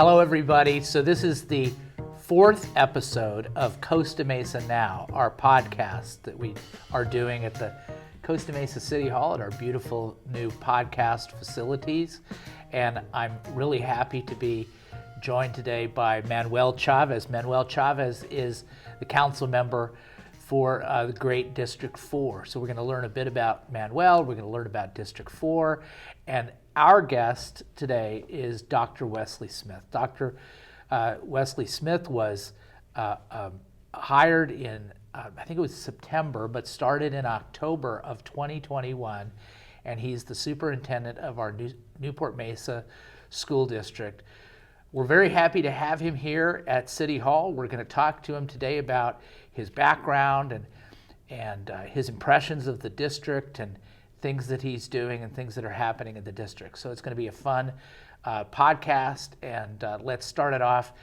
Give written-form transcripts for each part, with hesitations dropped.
Hello, everybody. So this is the fourth episode of Costa Mesa Now, our podcast that we are doing at the Costa Mesa City Hall at our beautiful new podcast facilities. And I'm really happy to be joined today by Manuel Chavez. Manuel Chavez is the council member for the great District 4. So we're going to learn a bit about Manuel, we're going to learn about District 4, and our guest today is Dr. Wesley Smith. Dr. Wesley Smith was hired in, I think it was September, but started in October of 2021, and he's the superintendent of our Newport-Mesa School District. We're very happy to have him here at City Hall. We're going to talk to him today about his background and his impressions of the district and things that he's doing and things that are happening in the district. So it's going to be a fun podcast, and let's start it off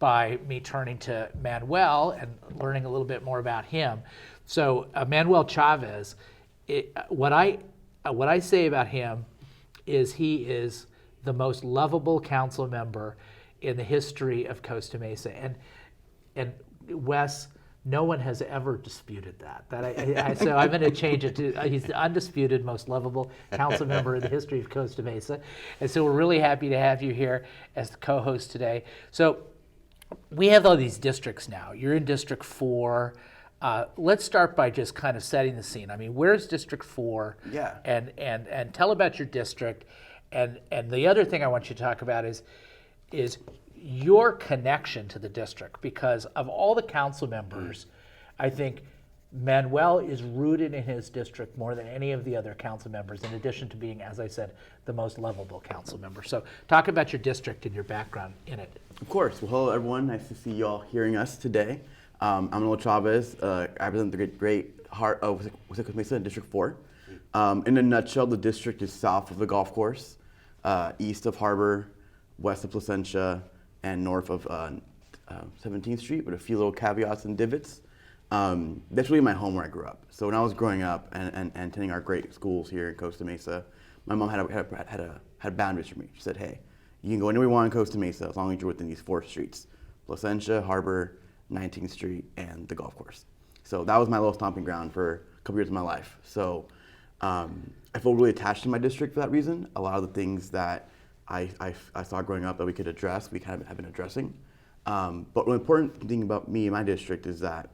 by me turning to Manuel and learning a little bit more about him. So Manuel Chavez, what I say about him is he is the most lovable council member in the history of Costa Mesa, and Wes, no one has ever disputed that. So I'm going to change it to he's the undisputed most lovable council member in the history of Costa Mesa. And so we're really happy to have you here as the co-host today. So we have all these districts now. You're in District 4. Let's start by just kind of setting the scene. I mean, where's District 4? Yeah. And tell about your district. And the other thing I want you to talk about is your connection to the district, because of all the council members, I think Manuel is rooted in his district more than any of the other council members, in addition to being, as I said, the most lovable council member. So talk about your district and your background in it. Of course. Well, hello, everyone. Nice to see you all hearing us today. I'm Manuel Chavez. I represent the great heart of Costa Mesa in District 4. In a nutshell, the district is south of the golf course, east of Harbor, west of Placentia, and north of 17th Street, with a few little caveats and divots. That's really my home where I grew up. So when I was growing up and attending our great schools here in Costa Mesa, my mom had boundaries for me. She said, hey, you can go anywhere you want in Costa Mesa as long as you're within these 4 streets: Placentia, Harbor, 19th Street, and the golf course. So that was my little stomping ground for a couple years of my life. So I feel really attached to my district for that reason. A lot of the things that I saw growing up that we could address, we kind of have been addressing. But the important thing about me and my district is that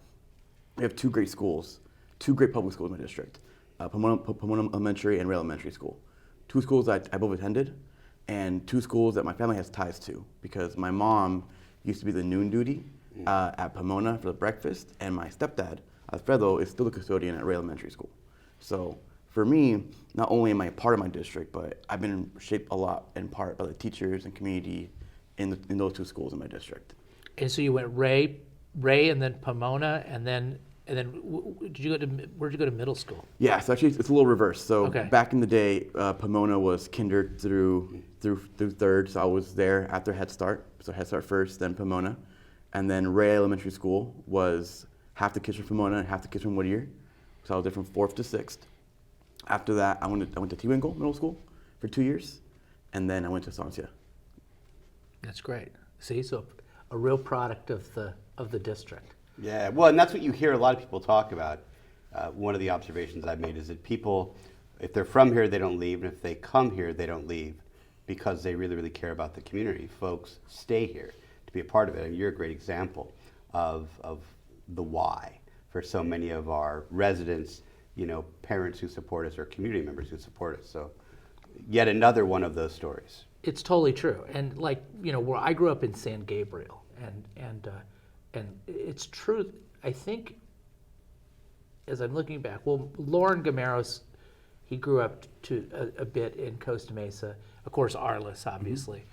we have 2 great schools, 2 great public schools in my district, Pomona Elementary and Ray Elementary School. 2 schools that I both attended, and 2 schools that my family has ties to, because my mom used to be the noon duty at Pomona for the breakfast, and my stepdad, Alfredo, is still the custodian at Ray Elementary School. So for me, not only am I part of my district, but I've been shaped a lot in part by the teachers and community in those 2 schools in my district. And so you went Ray, and then Pomona, and then where'd you go to middle school? Yeah, so actually it's a little reverse. So okay. Back in the day, Pomona was kinder through 3rd, so I was there after Head Start. So Head Start first, then Pomona, and then Ray Elementary School was half the kids from Pomona and half the kids from Whittier. So I was there from 4th to 6th. After that, I went to T-Winkle Middle School for 2 years, and then I went to Estancia. That's great. See, so a real product of the district. Yeah, well, and that's what you hear a lot of people talk about. One of the observations I've made is that people, if they're from here, they don't leave, and if they come here, they don't leave because they really, really care about the community. Folks stay here to be a part of it, and you're a great example of the why for so many of our residents, parents who support us or community members who support us. So yet another one of those stories. It's totally true. And where I grew up in San Gabriel, and it's true. I think as I'm looking back, Lauren Gameros, he grew up to a bit in Costa Mesa, of course Arliss, obviously,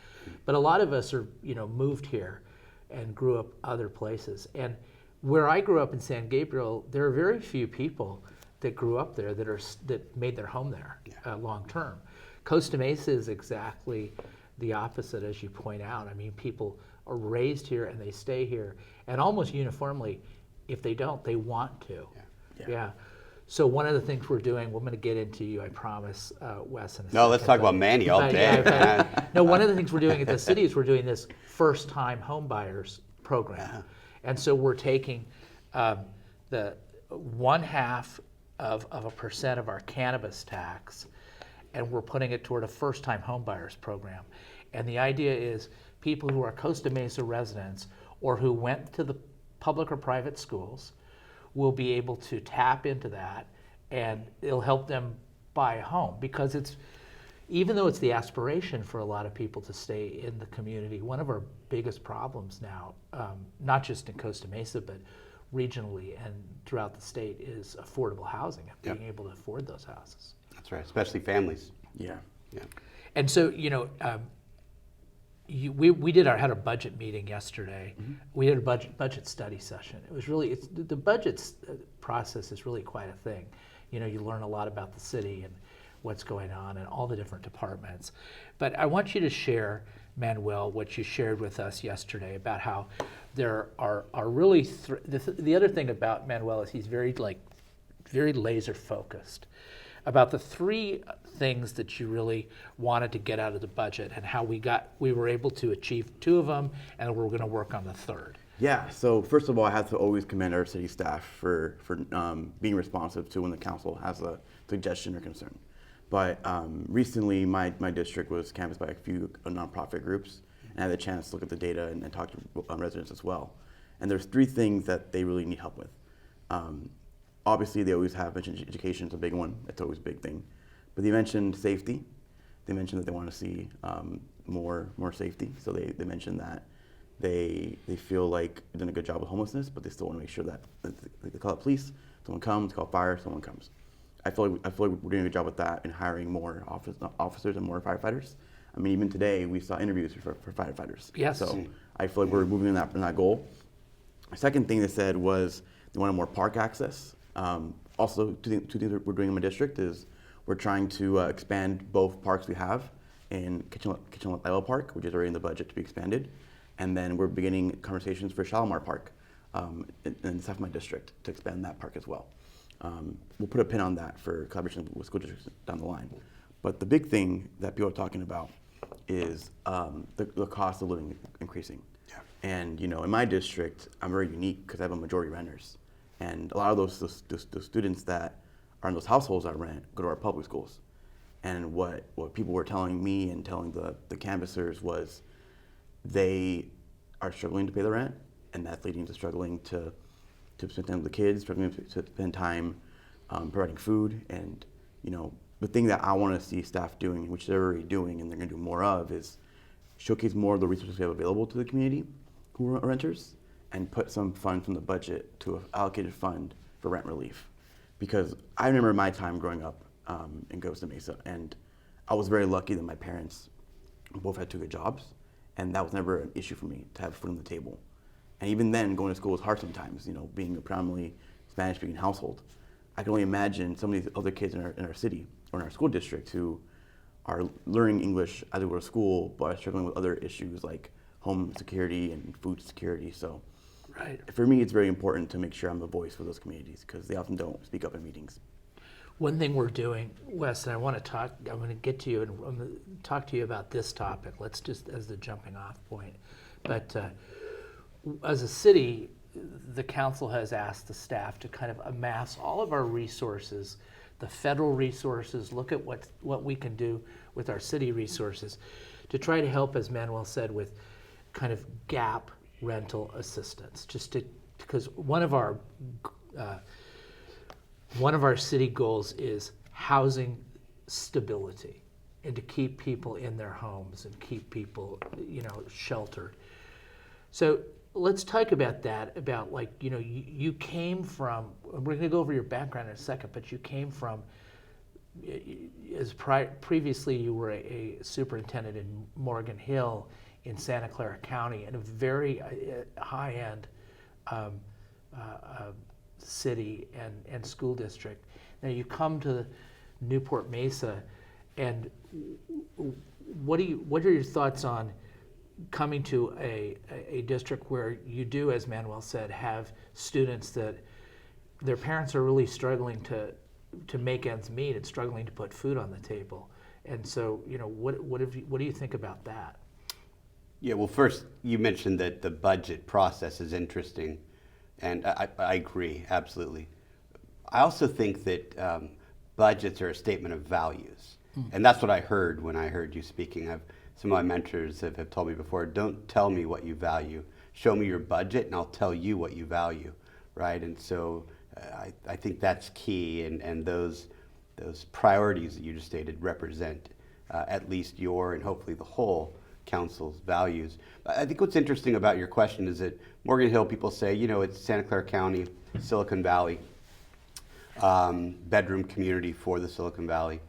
but a lot of us are, moved here and grew up other places. And where I grew up in San Gabriel, there are very few people that grew up there that made their home there long term. Costa Mesa is exactly the opposite, as you point out. I mean, people are raised here and they stay here, and almost uniformly, if they don't, they want to. Yeah. So one of the things we're doing, we're going to get into you, I promise, Wes. In a No, let's second, talk about Manny all day. no, one of the things we're doing at the city is we're doing this first-time homebuyers program, and so we're taking the 1/2 of a percent of our cannabis tax, and we're putting it toward a first-time homebuyers program. And the idea is people who are Costa Mesa residents or who went to the public or private schools will be able to tap into that, and it'll help them buy a home, because even though it's the aspiration for a lot of people to stay in the community, one of our biggest problems now, not just in Costa Mesa, but regionally and throughout the state, is affordable housing and being able to afford those houses. That's right, especially families. Yeah. And so, we had a budget meeting yesterday. Mm-hmm. We had a budget study session. It was really, the budget process is really quite a thing. You learn a lot about the city and what's going on and all the different departments. But I want you to share, Manuel, what you shared with us yesterday about how there are really, the other thing about Manuel is he's very laser focused about the 3 things that you really wanted to get out of the budget, and how we were able to achieve 2 of them, and we're going to work on the 3rd. Yeah, so first of all, I have to always commend our city staff for being responsive to when the council has a suggestion or concern. But recently, my district was canvassed by a few nonprofit groups, and I had the chance to look at the data and talk to residents as well. And there's 3 things that they really need help with. Obviously, they always have mentioned education is a big one. It's always a big thing. But they mentioned safety. They mentioned that they want to see more safety. So they mentioned that they feel like they're doing a good job with homelessness, but they still want to make sure that they call the police, someone comes, call fire, someone comes. I feel like we're doing a good job with that in hiring more officers and more firefighters. I mean, even today we saw interviews for firefighters. Yes. So I feel like we're moving in that goal. The second thing they said was they wanted more park access. Also, two things that we're doing in my district is we're trying to expand both parks we have in Kitchenlet Isle Park, which is already in the budget to be expanded, and then we're beginning conversations for Shalimar Park in the south of my district to expand that park as well. We'll put a pin on that for collaboration with school districts down the line. But the big thing that people are talking about is the cost of living increasing. Yeah. And in my district, I'm very unique because I have a majority renters. And a lot of those students that are in those households that rent go to our public schools. And what people were telling me and telling the canvassers was they are struggling to pay the rent, and that's leading to struggling to spend time with the kids, struggling to spend time providing food. And the thing that I want to see staff doing, which they're already doing and they're going to do more of, is showcase more of the resources we have available to the community who are renters, and put some funds from the budget to an allocated fund for rent relief. Because I remember my time growing up in Costa Mesa, and I was very lucky that my parents both had 2 good jobs, and that was never an issue for me to have food on the table. And even then, going to school was hard sometimes, being a predominantly Spanish-speaking household. I can only imagine some of these other kids in our city or in our school district who are learning English as they go to school, but are struggling with other issues like home security and food security. So right. For me, it's very important to make sure I'm the voice for those communities, because they often don't speak up in meetings. One thing we're doing, Wes, and I'm going to get to you and I'm going to talk to you about this topic. Let's just as the jumping off point. But as a city, the council has asked the staff to kind of amass all of our resources, the federal resources, look at what we can do with our city resources to try to help, as Manuel said, with kind of gap rental assistance, because one of our city goals is housing stability, and to keep people in their homes and keep people sheltered. So let's talk about that, about you came from, we're going to go over your background in a second, but you came from, previously you were a superintendent in Morgan Hill in Santa Clara County, in a very high-end city and school district. Now you come to Newport-Mesa, and what are your thoughts on coming to a district where you do, as Manuel said, have students that their parents are really struggling to make ends meet and struggling to put food on the table. And so, what do you think about that? Yeah, well, first, you mentioned that the budget process is interesting, and I agree, absolutely. I also think that budgets are a statement of values, and that's what I heard when I heard you speaking. Some of my mentors have told me before, don't tell me what you value, show me your budget and I'll tell you what you value, right? And so I think that's key, and those priorities that you just stated represent at least your and hopefully the whole council's values. I think what's interesting about your question is that Morgan Hill, people say, it's Santa Clara County, Silicon Valley, bedroom community for the Silicon Valley.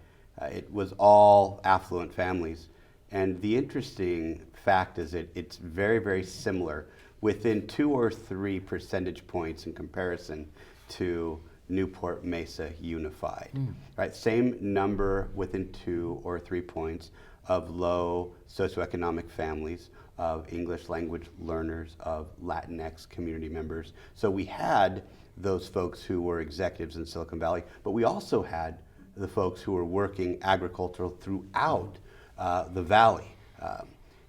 It was all affluent families. And the interesting fact is that it's very, very similar within 2 or 3 percentage points in comparison to Newport-Mesa Unified, right? Same number within 2 or 3 points of low socioeconomic families, of English language learners, of Latinx community members. So we had those folks who were executives in Silicon Valley, but we also had the folks who were working agricultural throughout the valley.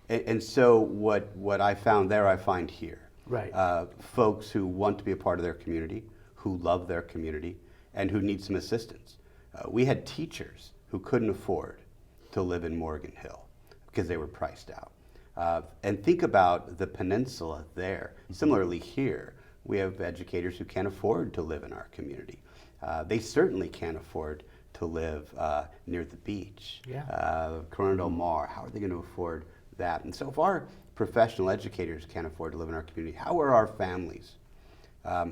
And so what I found there, I find here. Right. Folks who want to be a part of their community, who love their community, and who need some assistance. We had teachers who couldn't afford to live in Morgan Hill because they were priced out. And think about the peninsula there. Similarly here, we have educators who can't afford to live in our community. They certainly can't afford to live near the beach. Yeah. Corona del Mar, how are they going to afford that? And so if our professional educators can't afford to live in our community, how are our families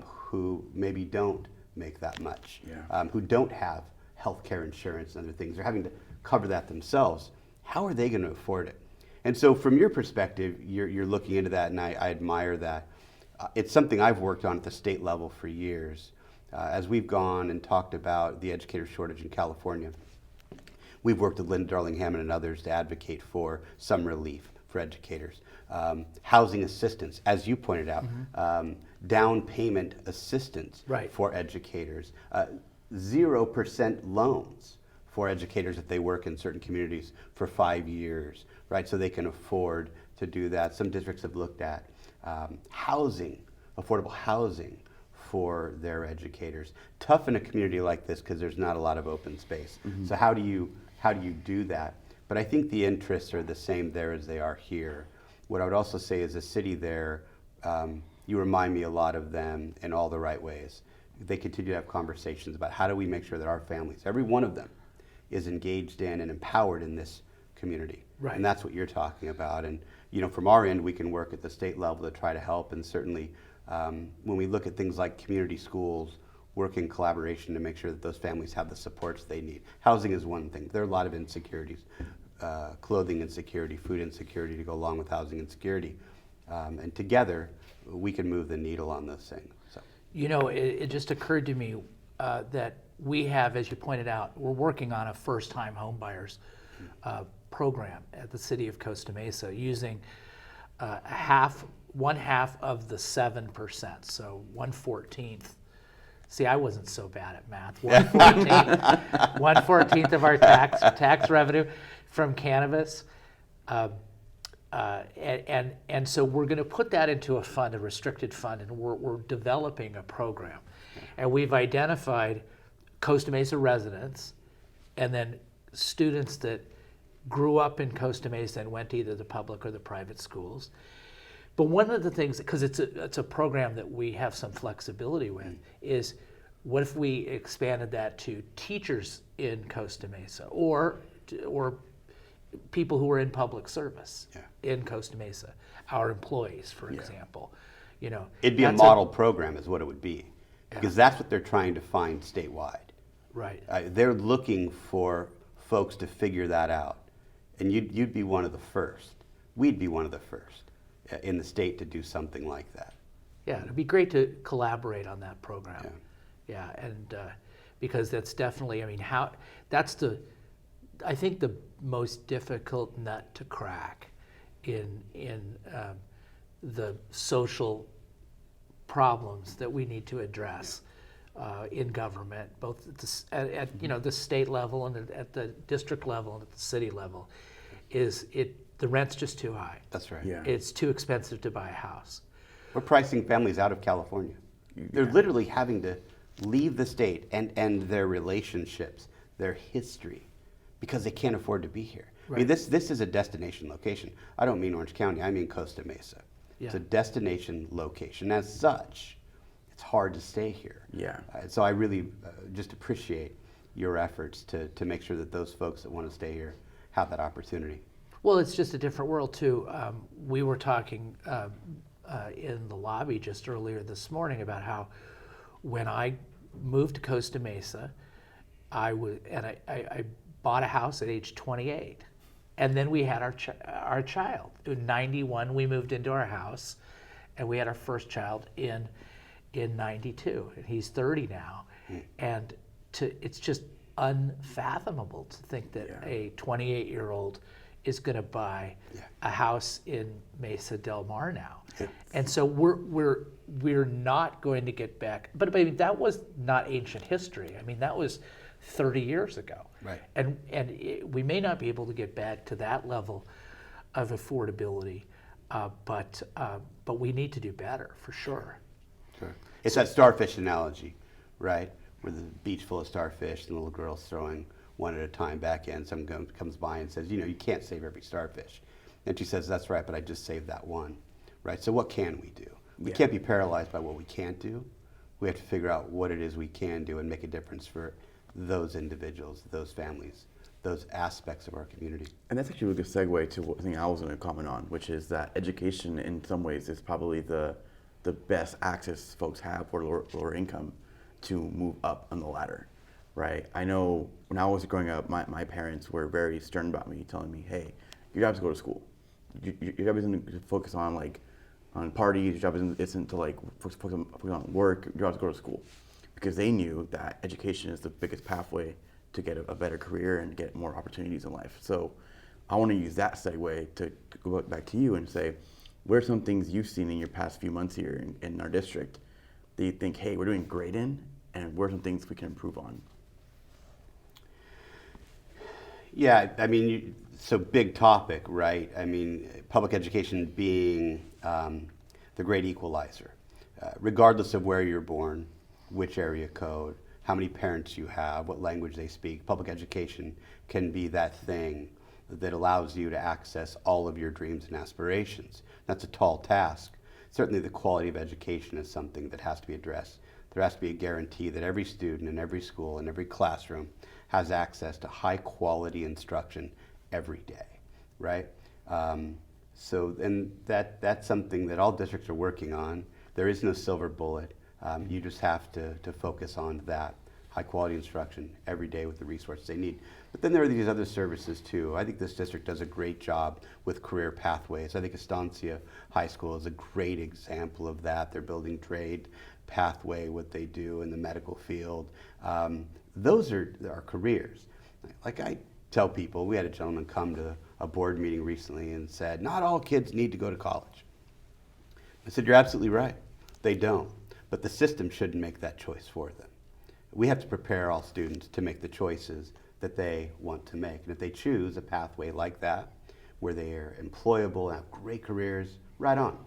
who maybe don't make that much, who don't have health care insurance and other things, they're having to cover that themselves, how are they going to afford it? And so from your perspective, you're looking into that, and I admire that. It's something I've worked on at the state level for years. As we've gone and talked about the educator shortage in California, we've worked with Linda Darling-Hammond and others to advocate for some relief for educators. Housing assistance, as you pointed out, down payment assistance for educators, 0% loans for educators if they work in certain communities for 5 years, right? So they can afford to do that. Some districts have looked at housing, affordable housing for their educators. Tough in a community like this because there's not a lot of open space. So how do you do that? But I think the interests are the same there as they are here. What I would also say is the city there, you remind me a lot of them in all the right ways. They continue to have conversations about how do we make sure that our families, every one of them, is engaged in and empowered in this community. Right. And that's what you're talking about. And from our end, we can work at the state level to try to help. And certainly when we look at things like community schools, work in collaboration to make sure that those families have the supports they need. Housing is one thing. There are a lot of insecurities, clothing insecurity, food insecurity to go along with housing insecurity. And together, we can move the needle on those things. So. It just occurred to me that we have, as you pointed out, we're working on a first-time homebuyers program at the city of Costa Mesa using one half of the 7%, so 1/14. See, I wasn't so bad at math. 1/14 of our tax revenue from cannabis, and so we're going to put that into a fund, a restricted fund, and we're developing a program, and we've identified Costa Mesa residents, and then students that grew up in Costa Mesa and went to either the public or the private schools. But one of the things, because it's a program that we have some flexibility with, is what if we expanded that to teachers in Costa Mesa or people who are in public service in Costa Mesa, our employees, for example. It'd be a model program is what it would be, because that's what they're trying to find statewide. Right. They're looking for folks to figure that out. And you'd be one of the first. We'd be one of the first in the state to do something like that. Yeah, it'd be great to collaborate on that program. Yeah, and because that's definitely, I think the most difficult nut to crack in the social problems that we need to address in government, both at the state level and at the district level and at the city level, is the rent's just too high. That's right. Yeah. It's too expensive to buy a house. We're pricing families out of California. They're literally having to leave the state and end their relationships, their history, because they can't afford to be here. I mean, this is a destination location. I don't mean Orange County, I mean Costa Mesa. Yeah. It's a destination location. As such, it's hard to stay here. Yeah. So I really just appreciate your efforts to make sure that those folks that want to stay here have that opportunity. Well, it's just a different world too. We were talking in the lobby just earlier this morning about how when I moved to Costa Mesa, I bought a house at age 28, and then we had our child. In 91, we moved into our house, and we had our first child in 92, and he's 30 now, and it's just unfathomable to think that a 28-year-old is going to buy a house in Mesa Del Mar now. And so we're not going to get back. But I mean, that was not ancient history. I mean, that was 30 years ago. Right. And we may not be able to get back to that level of affordability, but we need to do better for sure. Sure. It's that starfish analogy, right? Where the beach full of starfish and the little girl's throwing one at a time back in. Someone comes by and says, you can't save every starfish. And she says, that's right, but I just saved that one, right? So what can we do? We can't be paralyzed by what we can't do. We have to figure out what it is we can do and make a difference for those individuals, those families, those aspects of our community. And that's actually a good segue to what thing I was going to comment on, which is that education in some ways is probably the best access folks have for lower income to move up on the ladder, right? I know when I was growing up, my parents were very stern about me, telling me, hey, your job is to go to school. Your job isn't to focus on on parties, your job isn't to focus on work, your job is to go to school. Because they knew that education is the biggest pathway to get a better career and get more opportunities in life. So I want to use that segue to go back to you and say, what are some things you've seen in your past few months here in our district that you think, hey, we're doing great in, and what are some things we can improve on? Yeah, I mean, so big topic, right? I mean, public education being the great equalizer. Regardless of where you're born, which area code, how many parents you have, what language they speak, public education can be that thing that allows you to access all of your dreams and aspirations. That's a tall task. Certainly the quality of education is something that has to be addressed. There has to be a guarantee that every student in every school in every classroom has access to high quality instruction every day, right? And that's something that all districts are working on. There is no silver bullet. You just have to focus on that high quality instruction every day with the resources they need. But then there are these other services too. I think this district does a great job with career pathways. I think Estancia High School is a great example of that. They're building trade pathway, what they do in the medical field. Those are our careers. Like I tell people, we had a gentleman come to a board meeting recently and said, not all kids need to go to college. I said, you're absolutely right. They don't. But the system shouldn't make that choice for them. We have to prepare all students to make the choices that they want to make. And if they choose a pathway like that, where they are employable and have great careers, right on,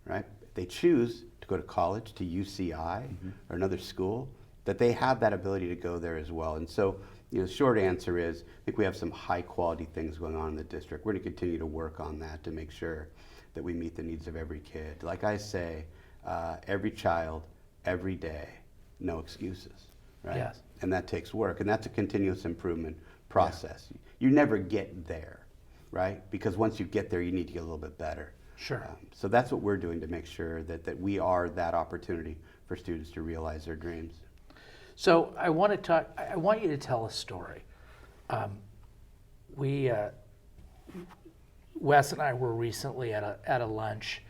right? If they choose to go to college, to UCI or another school, that they have that ability to go there as well. And so, the short answer is, I think we have some high quality things going on in the district. We're going to continue to work on that to make sure that we meet the needs of every kid. Like I say, every child, every day, no excuses, right? Yes. And that takes work, and that's a continuous improvement process. Yeah. You never get there, right? Because once you get there, you need to get a little bit better. Sure. So that's what we're doing to make sure that we are that opportunity for students to realize their dreams. So I want you to tell a story. Wes and I were recently at a lunch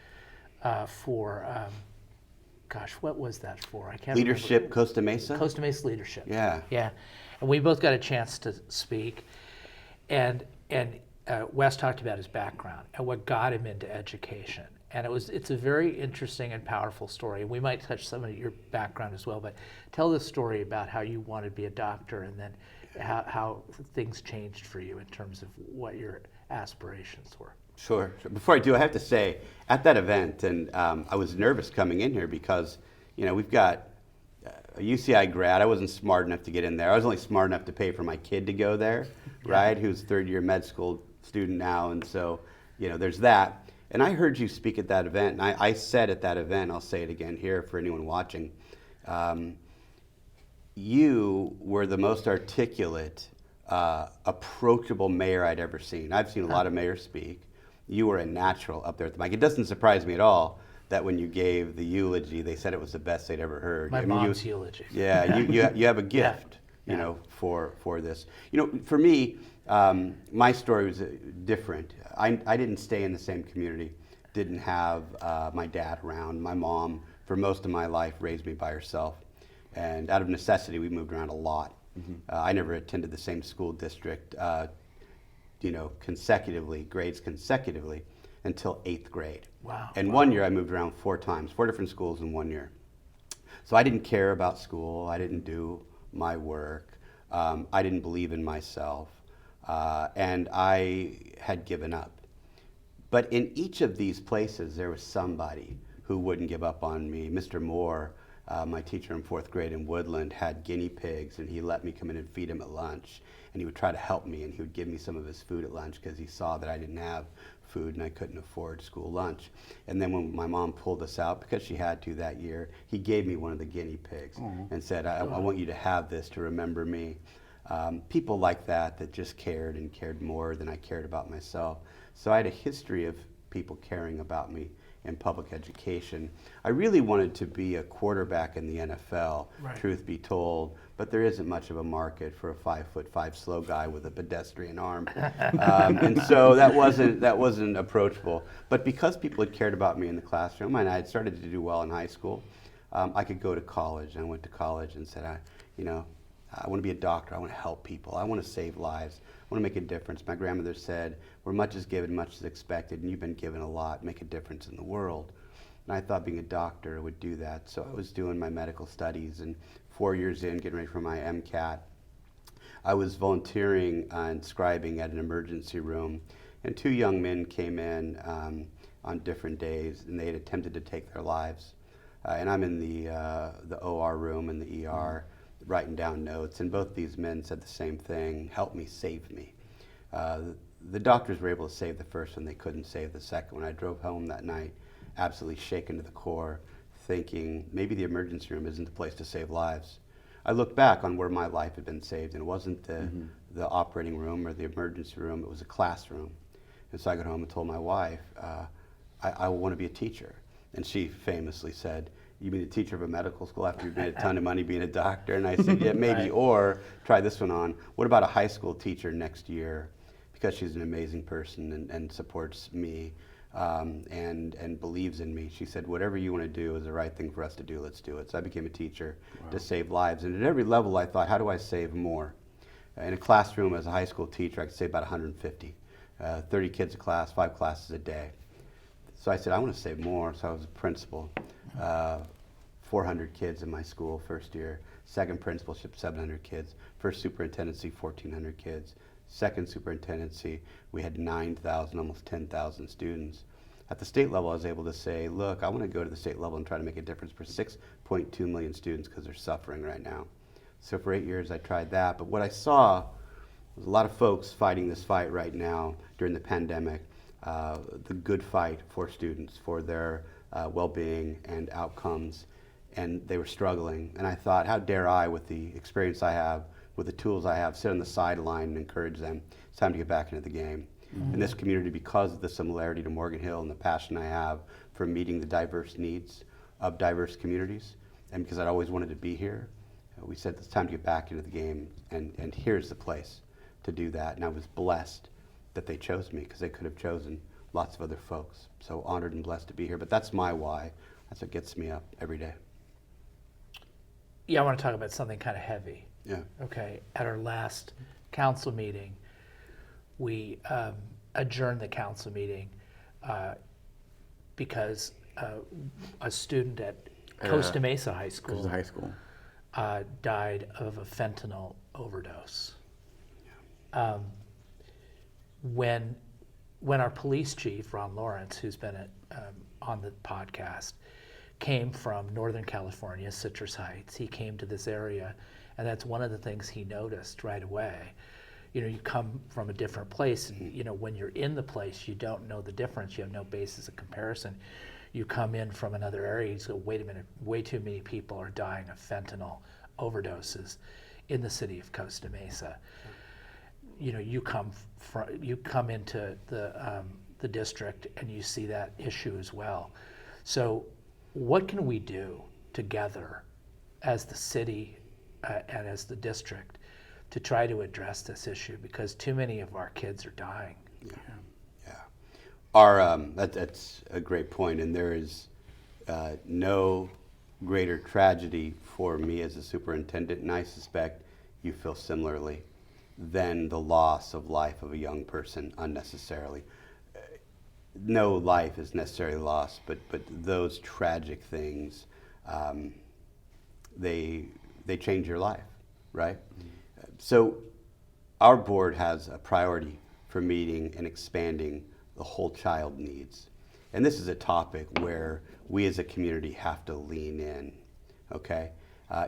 for, what was that for? I can't Leadership remember. Costa Mesa? Costa Mesa Leadership. Yeah. Yeah. And we both got a chance to speak. And Wes talked about his background and what got him into education. And it's a very interesting and powerful story. We might touch some of your background as well, but tell the story about how you wanted to be a doctor and then how things changed for you in terms of what your aspirations were. Sure. Before I do, I have to say, at that event, and I was nervous coming in here because, we've got a UCI grad. I wasn't smart enough to get in there. I was only smart enough to pay for my kid to go there, right, who's third-year med school student now. And so, there's that. And I heard you speak at that event, and I said at that event, I'll say it again here for anyone watching, you were the most articulate, approachable mayor I'd ever seen. I've seen a lot of mayors speak. You were a natural up there at the mic. It doesn't surprise me at all that when you gave the eulogy, they said it was the best they'd ever heard. My mom's eulogy. Yeah, you have a gift, for this. For me, my story was different. I didn't stay in the same community, didn't have my dad around. My mom, for most of my life, raised me by herself. And out of necessity, we moved around a lot. Mm-hmm. I never attended the same school district, grades consecutively, until 8th grade. Wow. And one year I moved around 4 times, 4 different schools in 1 year. So I didn't care about school. I didn't do my work. I didn't believe in myself. And I had given up. But in each of these places, there was somebody who wouldn't give up on me. Mr. Moore, my teacher in 4th grade in Woodland, had guinea pigs, and he let me come in and feed him at lunch. And he would try to help me, and he would give me some of his food at lunch because he saw that I didn't have food and I couldn't afford school lunch. And then when my mom pulled us out, because she had to that year, he gave me one of the guinea pigs and said, I want you to have this to remember me. People like that just cared and cared more than I cared about myself. So I had a history of people caring about me in public education. I really wanted to be a quarterback in the NFL, truth be told, but there isn't much of a market for a 5'5" slow guy with a pedestrian arm. And so that wasn't approachable. But because people had cared about me in the classroom, and I had started to do well in high school, I could go to college. And I went to college and said, I want to be a doctor. I want to help people. I want to save lives. I want to make a difference. My grandmother said, where much is given, much is expected, and you've been given a lot. Make a difference in the world. And I thought being a doctor would do that. So I was doing my medical studies, and 4 years in, getting ready for my MCAT, I was volunteering and scribing at an emergency room, and 2 young men came in on different days, and they had attempted to take their lives. And I'm in the OR room in the ER, writing down notes, and both these men said the same thing: help me, save me. The doctors were able to save the first one, they couldn't save the second one. I drove home that night absolutely shaken to the core, thinking maybe the emergency room isn't the place to save lives. I look back on where my life had been saved, and it wasn't the operating room or the emergency room, it was a classroom. And so I got home and told my wife, I want to be a teacher. And she famously said, you mean a teacher of a medical school after you've made a ton of money being a doctor? And I said, yeah, maybe, right. Or try this one on. What about a high school teacher next year? Because she's an amazing person and supports me and believes in me. She said, whatever you want to do is the right thing for us to do, let's do it. So I became a teacher to save lives. And at every level I thought, how do I save more? In a classroom as a high school teacher, I could save about 150. 30 kids a class, 5 classes a day. So I said, I want to save more. So I was a principal. 400 kids in my school first year. Second principalship, 700 kids. First superintendency, 1,400 kids. Second superintendency, we had 9,000, almost 10,000 students. At the state level, I was able to say, look, I want to go to the state level and try to make a difference for 6.2 million students because they're suffering right now. So for 8 years, I tried that. But what I saw was a lot of folks fighting this fight right now during the pandemic, the good fight for students, for their well-being and outcomes, and they were struggling. And I thought, how dare I, with the experience I have, with the tools I have, sit on the sideline and encourage them. It's time to get back into the game. Mm-hmm. In this community, because of the similarity to Morgan Hill and the passion I have for meeting the diverse needs of diverse communities, and because I'd always wanted to be here, we said it's time to get back into the game, and here's the place to do that. And I was blessed that they chose me, because they could have chosen lots of other folks. So honored and blessed to be here. But that's my why. That's what gets me up every day. Yeah, I want to talk about something kind of heavy. Yeah. Okay. At our last council meeting, we adjourned the council meeting. because a student at Costa Mesa High School, Costa High School. Died of a fentanyl overdose. When our police chief, Ron Lawrence, who's been on the podcast, came from Northern California, Citrus Heights, he came to this area, and that's one of the things he noticed right away. You know, you come from a different place, and, you know, when you're in the place, you don't know the difference. You have no basis of comparison. You come in from another area, you go, wait a minute, way too many people are dying of fentanyl overdoses in the city of Costa Mesa. You know, you come into the district and you see that issue as well. So what can we do together as the city and as the district to try to address this issue? Because too many of our kids are dying. That's a great point, and there is no greater tragedy for me as a superintendent, and I suspect you feel similarly, than the loss of life of a young person unnecessarily. No life is necessarily lost, but those tragic things, they change your life, right? Mm-hmm. So our board has a priority for meeting and expanding the whole child needs. And this is a topic where we as a community have to lean in, okay?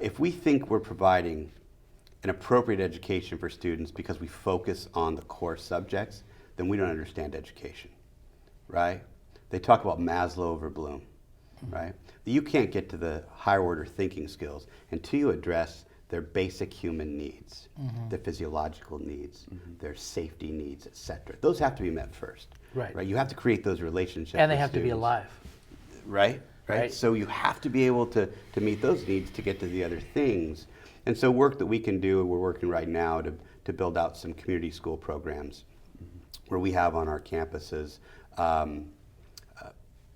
If we think we're providing an appropriate education for students because we focus on the core subjects, then we don't understand education, right? They talk about Maslow over Bloom, right? You can't get to the higher order thinking skills until you address their basic human needs, their physiological needs, their safety needs, et cetera. Those have to be met first. Right. You have to create those relationships. And they with have students. to be alive. Right. So you have to be able to meet those needs to get to the other things. And so work that we can do, we're working right now to build out some community school programs where we have on our campuses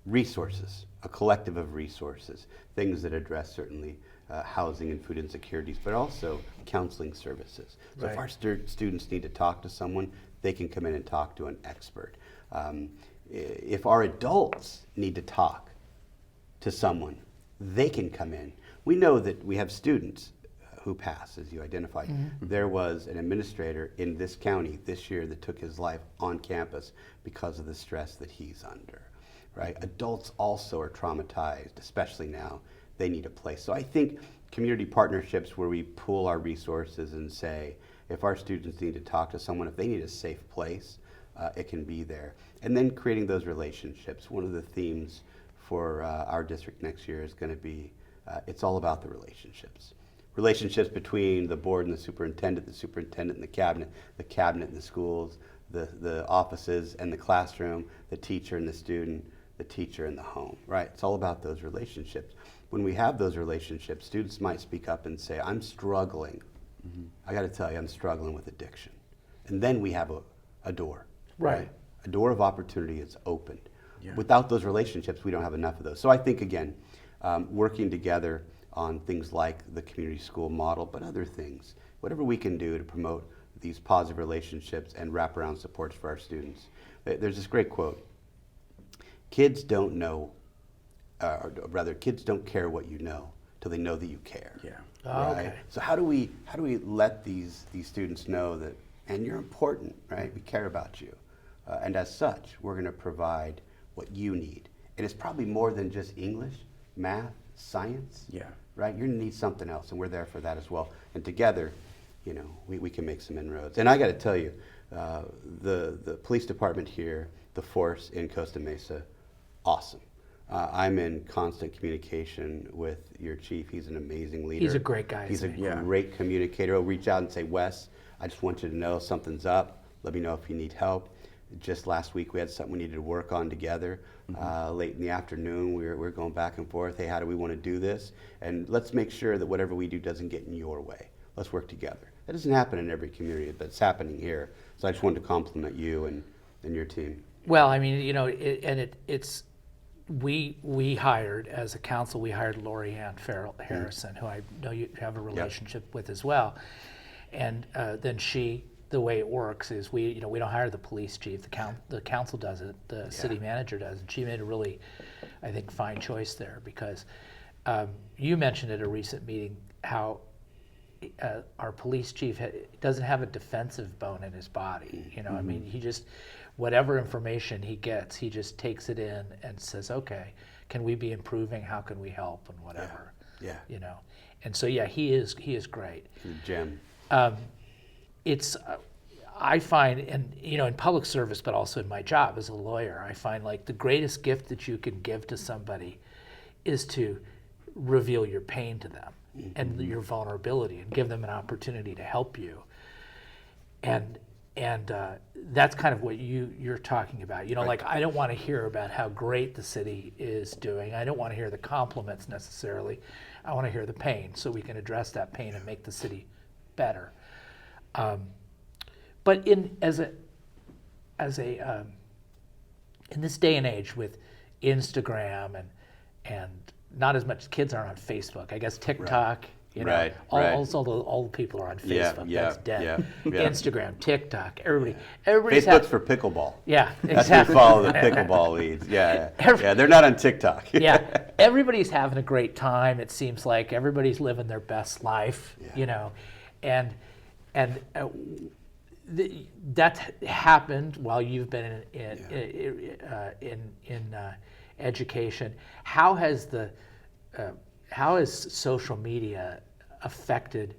resources, a collective of resources, things that address certainly housing and food insecurities, but also counseling services. So if our students need to talk to someone, they can come in and talk to an expert. If our adults need to talk to someone, they can come in. We know that we have students who pass, as you identified. There was an administrator in this county this year that took his life on campus because of the stress that he's under, right? Adults also are traumatized, especially now. They need a place. So I think community partnerships where we pool our resources and say, if our students need to talk to someone, if they need a safe place, it can be there. And then creating those relationships. One of the themes for our district next year is going to be, it's all about the relationships. Relationships between the board and the superintendent and the cabinet and the schools, the offices and the classroom, the teacher and the student, the teacher and the home, right? It's all about those relationships. When we have those relationships, students might speak up and say, I'm struggling. I got to tell you, I'm struggling with addiction. And then we have a door, right? A door of opportunity is opened. Without those relationships, we don't have enough of those. So I think, again, working together on things like the community school model, but other things, whatever we can do to promote these positive relationships and wraparound supports for our students. There's this great quote: kids don't know, or rather, kids don't care what you know till they know that you care. Right? So how do we let these students know that, and you're important, right? We care about you, and as such, we're going to provide what you need. And it's probably more than just English, math, science. Right? You're going to need something else, and we're there for that as well. And together, you know, we can make some inroads. And I got to tell you, the police department here, the force in Costa Mesa, awesome. I'm in constant communication with your chief. He's an amazing leader. He's a great guy. He's a great communicator. He'll reach out and say, Wes, I just want you to know something's up. Let me know if you need help. Just last week we had something we needed to work on together. Late in the afternoon we were going back and forth. Hey, how do we want to do this? And let's make sure that whatever we do doesn't get in your way. Let's work together. That doesn't happen in every community, but it's happening here. So I just wanted to compliment you and your team. Well, I mean, you know, we hired, as a council, we hired Lori Ann Harrison, who I know you have a relationship with as well. And then she the way it works is we don't hire the police chief. The council does it. The city manager does. And she made a really, I think, fine choice there because you mentioned at a recent meeting how our police chief doesn't have a defensive bone in his body. I mean, he just, whatever information he gets, he just takes it in and says, okay, can we be improving? How can we help? And whatever. Yeah. And so he is great. Jim. It's I find, and in public service, but also in my job as a lawyer, I find like the greatest gift that you can give to somebody is to reveal your pain to them and your vulnerability and give them an opportunity to help you. And that's kind of what you're talking about. Right. Like I don't want to hear about how great the city is doing. I don't want to hear the compliments necessarily. I want to hear the pain so we can address that pain and make the city better. But in this day and age with Instagram and not as much kids aren't on Facebook. I guess TikTok. All the people are on Facebook. That's dead. Instagram, TikTok, everybody's Facebook's for pickleball. Yeah, exactly. That's who follow the pickleball leads. Yeah, they're not on TikTok. Everybody's having a great time. It seems like everybody's living their best life. And that happened while you've been in education. How has social media affected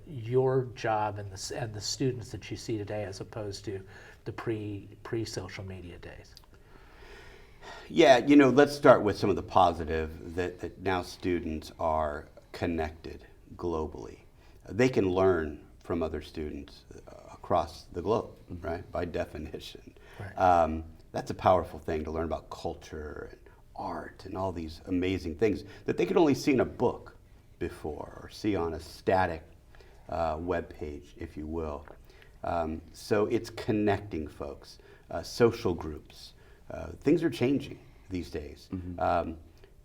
your job and the students that you see today, as opposed to the pre-social media days? Yeah, let's start with some of the positive that now students are connected globally. They can learn from other students across the globe, right? By definition. Right. That's a powerful thing to learn about culture and art and all these amazing things that they could only see in a book before or see on a static web page, if you will. So it's connecting folks, social groups. Things are changing these days.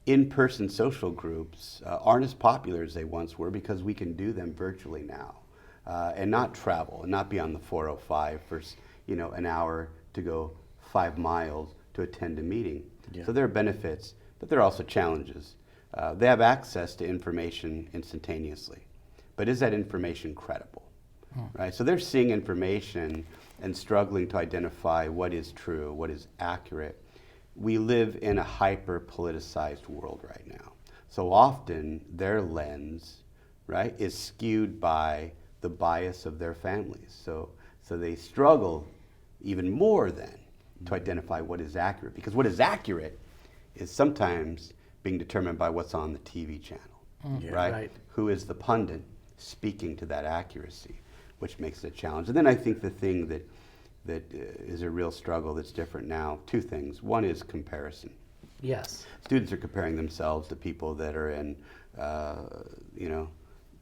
In-person social groups aren't as popular as they once were because we can do them virtually now and not travel and not be on the 405 for an hour to go 5 miles to attend a meeting. Yeah. So there are benefits, but there are also challenges. They have access to information instantaneously, but is that information credible? Right? So they're seeing information and struggling to identify what is true, what is accurate. We live in a hyper-politicized world right now. So often their lens, right, is skewed by the bias of their families. So they struggle even more then to identify what is accurate, because what is accurate is sometimes being determined by what's on the TV channel, right? Who is the pundit speaking to that accuracy, which makes it a challenge. And then I think the thing that is a real struggle that's different now, two things. One is comparison. Yes. Students are comparing themselves to people that are in,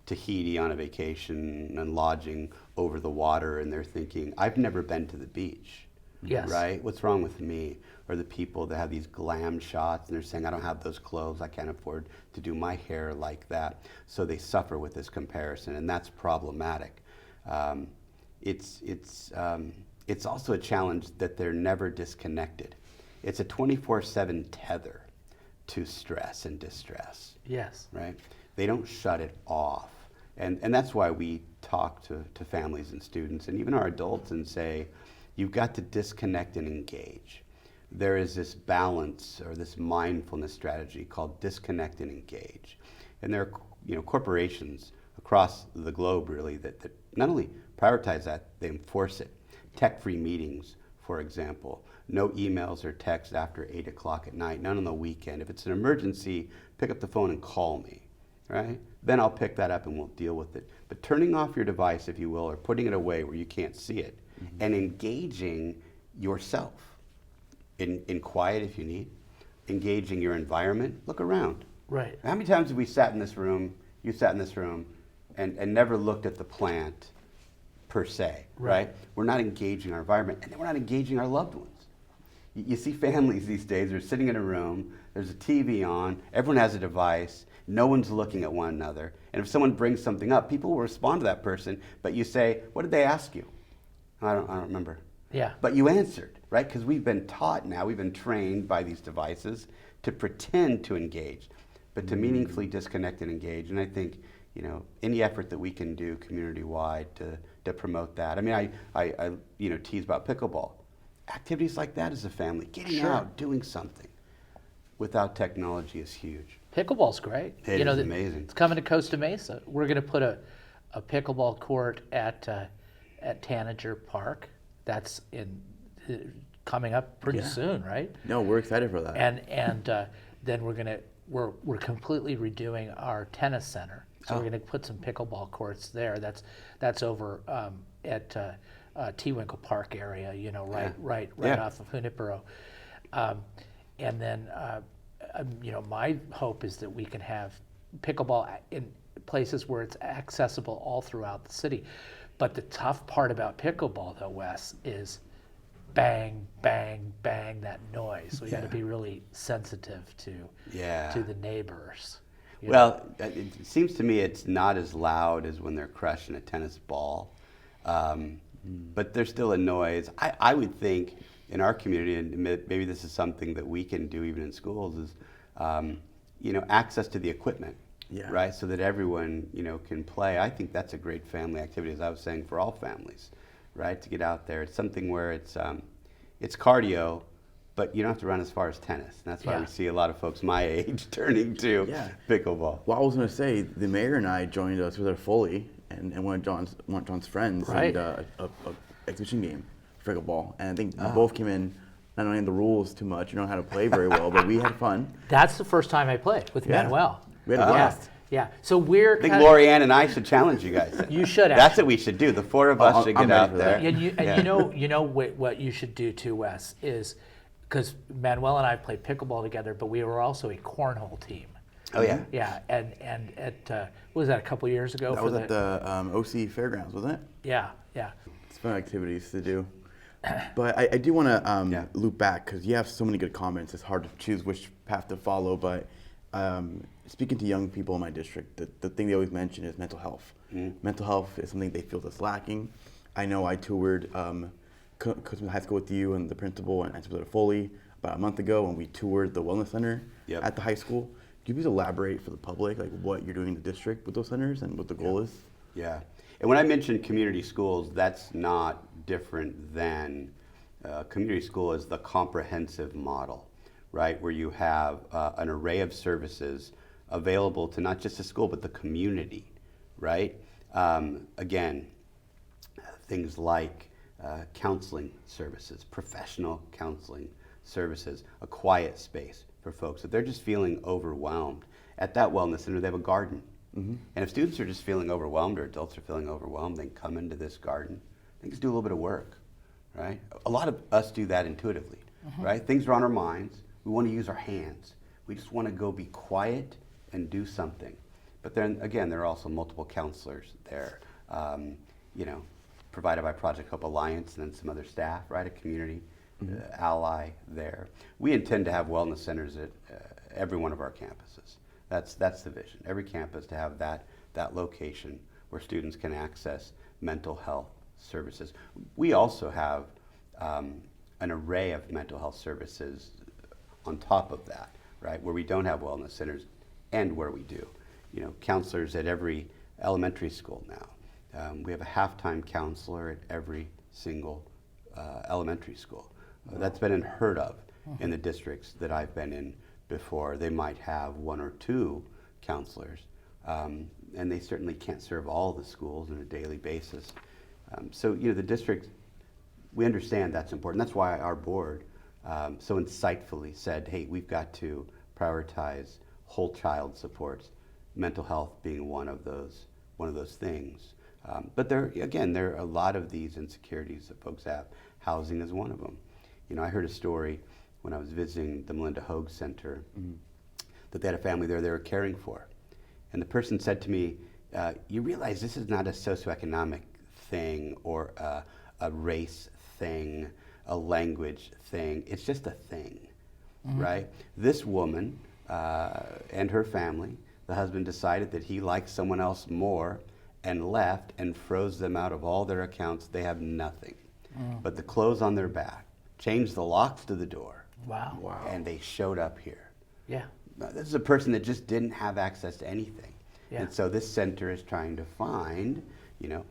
Tahiti on a vacation and lodging over the water, and they're thinking, I've never been to the beach. Yes. Right? What's wrong with me? Or the people that have these glam shots and they're saying, I don't have those clothes, I can't afford to do my hair like that. So they suffer with this comparison, and that's problematic. It's also a challenge that they're never disconnected. It's a 24/7 tether to stress and distress. Yes. Right? They don't shut it off. And that's why we talk to families and students and even our adults and say, you've got to disconnect and engage. There is this balance or this mindfulness strategy called disconnect and engage. And there are corporations across the globe really that not only prioritize that, they enforce it. Tech-free meetings, for example. No emails or texts after 8 o'clock at night, none on the weekend. If it's an emergency, pick up the phone and call me, right? Then I'll pick that up and we'll deal with it. But turning off your device, if you will, or putting it away where you can't see it, and engaging yourself in quiet if you need, engaging your environment, look around. Right. How many times have we sat in this room, you sat in this room, and never looked at the plant per se, right? We're not engaging our environment, and then we're not engaging our loved ones. You see families these days, they're sitting in a room, there's a TV on, everyone has a device, no one's looking at one another, and if someone brings something up, people will respond to that person, but you say, what did they ask you? I don't remember. Yeah. But you answered, right? Because we've been taught now, we've been trained by these devices to pretend to engage, but to meaningfully disconnect and engage. And I think, any effort that we can do community-wide to promote that. I mean, I tease about pickleball. Activities like that as a family, getting out, doing something without technology is huge. Pickleball's great. It is amazing. It's coming to Costa Mesa. We're going to put a pickleball court at Tanager Park. That's coming up pretty soon, right? No, we're excited for that. And then we're completely redoing our tennis center. So we're going to put some pickleball courts there. That's over at Tewinkle Park area. Right off of Junipero. And then my hope is that we can have pickleball in places where it's accessible all throughout the city. But the tough part about pickleball, though, Wes, is bang, bang, bang, that noise. So we got to be really sensitive to the neighbors. Well, it seems to me it's not as loud as when they're crushing a tennis ball, but there's still a noise. I would think in our community, and maybe this is something that we can do even in schools, is access to the equipment. Yeah. Right, so that everyone can play. I think that's a great family activity, as I was saying, for all families, right? To get out there, it's something where it's cardio, but you don't have to run as far as tennis. And that's why we see a lot of folks my age turning to pickleball. Well, I was going to say the mayor and I joined us with our Foley and one of John's friends and a exhibition game for pickleball, and I think we both came in. Not knowing the rules too much, how to play very well, but we had fun. That's the first time I played with Manuel. We had a blast. Yeah. So we're. I think Lorianne and I should challenge you guys. You should. That's what we should do. The four of us should get out there. And what you should do too, Wes, is because Manuel and I played pickleball together, but we were also a cornhole team. Oh yeah. Yeah, and at what was that, a couple years ago? That was at the OC Fairgrounds, wasn't it? Yeah. It's fun activities to do. But I do want to loop back because you have so many good comments. It's hard to choose which path to follow. But speaking to young people in my district, the thing they always mention is mental health. Mental health is something they feel that's lacking. I know I toured Costa High School with you and the principal and Superintendent Foley about a month ago, and we toured the wellness center at the high school. Can you please elaborate for the public, like what you're doing in the district with those centers and what the goal is? Yeah. And when I mentioned community schools, that's not different than community school is the comprehensive model, right? Where you have an array of services available to not just the school, but the community, right? Again, things like counseling services, professional counseling services, a quiet space for folks. If they're just feeling overwhelmed, at that wellness center, they have a garden. And if students are just feeling overwhelmed or adults are feeling overwhelmed, then come into this garden. Things do a little bit of work, right? A lot of us do that intuitively, right? Things are on our minds. We want to use our hands. We just want to go be quiet and do something. But then again, there are also multiple counselors there, provided by Project Hope Alliance and then some other staff, right? A community ally there. We intend to have wellness centers at every one of our campuses. That's the vision. Every campus to have that location where students can access mental health services. We also have an array of mental health services on top of that, right? Where we don't have wellness centers and where we do. Counselors at every elementary school now. We have a half-time counselor at every single elementary school. That's been unheard of in the districts that I've been in before. They might have one or two counselors, and they certainly can't serve all the schools on a daily basis. So the district, we understand that's important. That's why our board so insightfully said, hey, we've got to prioritize whole child supports, mental health being one of those things. But there are a lot of these insecurities that folks have. Housing is one of them. I heard a story when I was visiting the Melinda Hoag Center that they had a family there they were caring for. And the person said to me, you realize this is not a socioeconomic thing or a race thing, a language thing. It's just a thing, right? This woman and her family, the husband decided that he liked someone else more and left and froze them out of all their accounts. They have nothing. but the clothes on their back, changed the locks to the door, Wow. and they showed up here. Yeah. Now, this is a person that just didn't have access to anything. Yeah. And so this center is trying to find,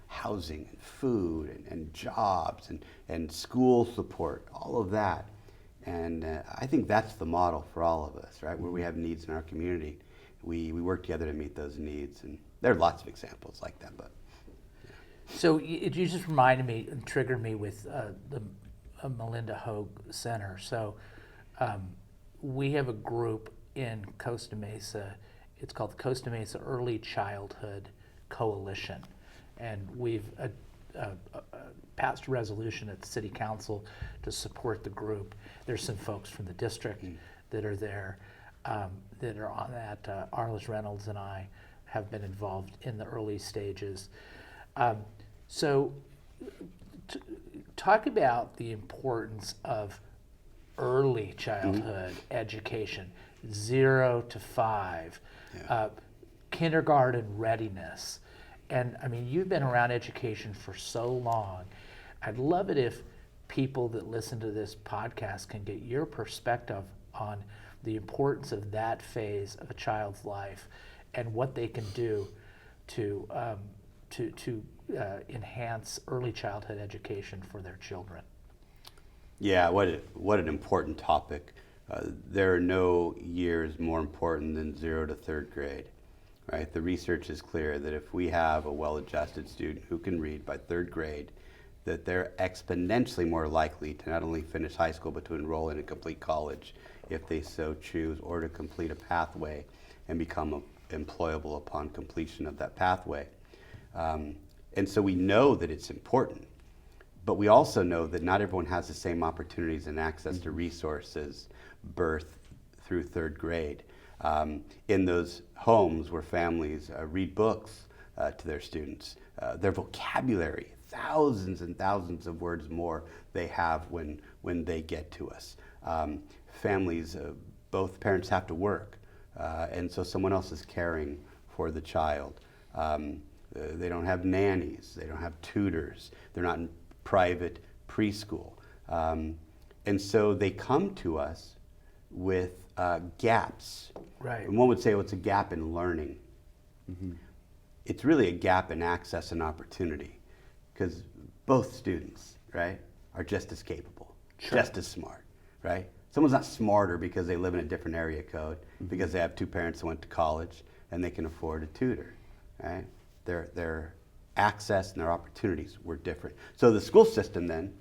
housing and food and jobs and school support, all of that. And I think that's the model for all of us, right? Where we have needs in our community, we work together to meet those needs. And there are lots of examples like that. But So you just reminded me and triggered me with the Melinda Hogue Center. So we have a group in Costa Mesa. It's called the Costa Mesa Early Childhood Coalition. And we've passed a resolution at the City Council to support the group. There's some folks from the district that are there that are on that. Arliss Reynolds and I have been involved in the early stages. So talk about the importance of early childhood education, 0 to 5, kindergarten readiness. And I mean, you've been around education for so long. I'd love it if people that listen to this podcast can get your perspective on the importance of that phase of a child's life and what they can do to enhance early childhood education for their children. yeah, what an important topic. There are no years more important than 0 to 3rd grade, right? The research is clear that if we have a well-adjusted student who can read by 3rd grade, that they're exponentially more likely to not only finish high school, but to enroll in a complete college if they so choose, or to complete a pathway and become employable upon completion of that pathway. And so we know that it's important, but we also know that not everyone has the same opportunities and access to resources birth through 3rd grade. In those homes where families read books to their students, their vocabulary, thousands and thousands of words more they have when they get to us. Families, both parents have to work, and so someone else is caring for the child. They don't have nannies, they don't have tutors, they're not in private preschool. And so they come to us with gaps. Right. And one would say, well, it's a gap in learning. It's really a gap in access and opportunity, because both students, right, are just as capable, just as smart, right? Someone's not smarter because they live in a different area code, because they have 2 parents that went to college and they can afford a tutor, right? Their access and their opportunities were different. So the school system then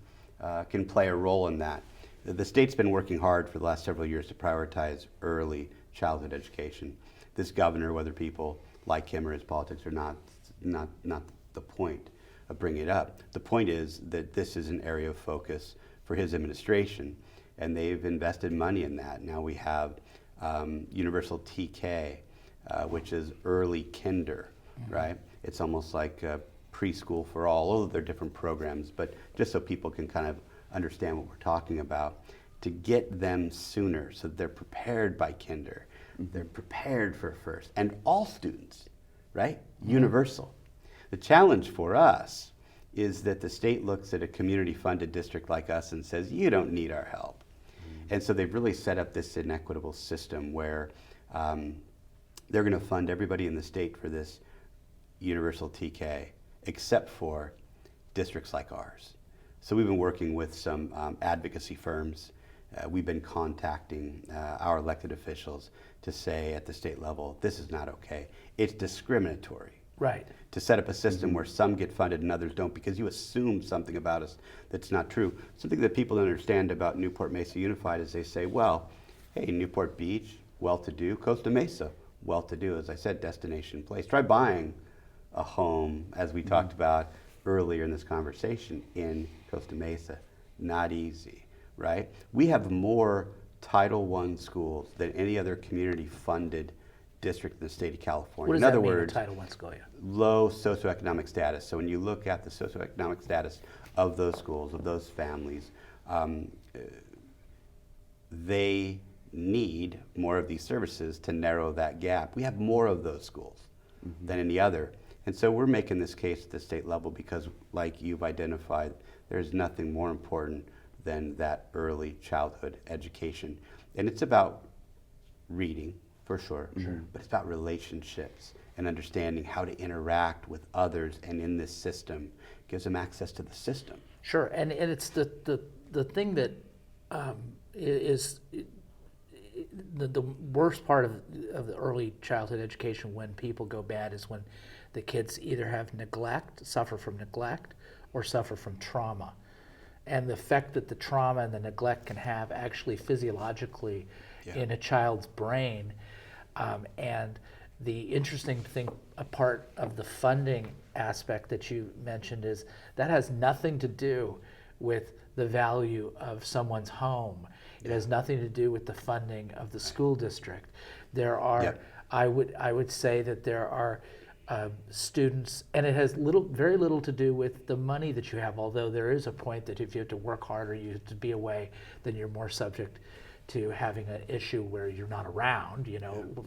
can play a role in that. The state's been working hard for the last several years to prioritize early childhood education. This governor, whether people like him or his politics or not the point of bringing it up. The point is that this is an area of focus for his administration, and they've invested money in that. Now we have universal TK, which is early kinder, right? It's almost like preschool for all of their different programs, but just so people can kind of understand what we're talking about, to get them sooner so that they're prepared by kinder, they're prepared for first, and all students, right? Universal. The challenge for us is that the state looks at a community-funded district like us and says, you don't need our help. And so they've really set up this inequitable system where they're going to fund everybody in the state for this universal TK, except for districts like ours. So we've been working with some advocacy firms. We've been contacting our elected officials to say at the state level, this is not okay. It's discriminatory. Right. To set up a system where some get funded and others don't, because you assume something about us that's not true. Something that people don't understand about Newport-Mesa Unified is they say, well, hey, Newport Beach, well-to-do, Costa Mesa, well-to-do, as I said, destination place. Try buying a home, as we talked about earlier in this conversation, in Costa Mesa. Not easy, right? We have more Title I schools than any other community-funded district in the state of California. What does in other that mean, words, a Title I school? Yeah. low socioeconomic status. So when you look at the socioeconomic status of those schools, of those families, they need more of these services to narrow that gap. We have more of those schools than any other. And so we're making this case at the state level because, like you've identified, there's nothing more important than that early childhood education. And it's about reading, for sure, but it's about relationships and understanding how to interact with others and in this system. Gives them access to the system. Sure, and it's the thing that is the worst part of the early childhood education when people go bad is when the kids either have suffer from neglect, or suffer from trauma. And the effect that the trauma and the neglect can have actually physiologically in a child's brain. And the interesting thing, a part of the funding aspect that you mentioned, is that has nothing to do with the value of someone's home. It has nothing to do with the funding of the school district. There are, I would say that there are students, and it has very little to do with the money that you have, although there is a point that if you have to work harder, you have to be away, then you're more subject to having an issue where you're not around,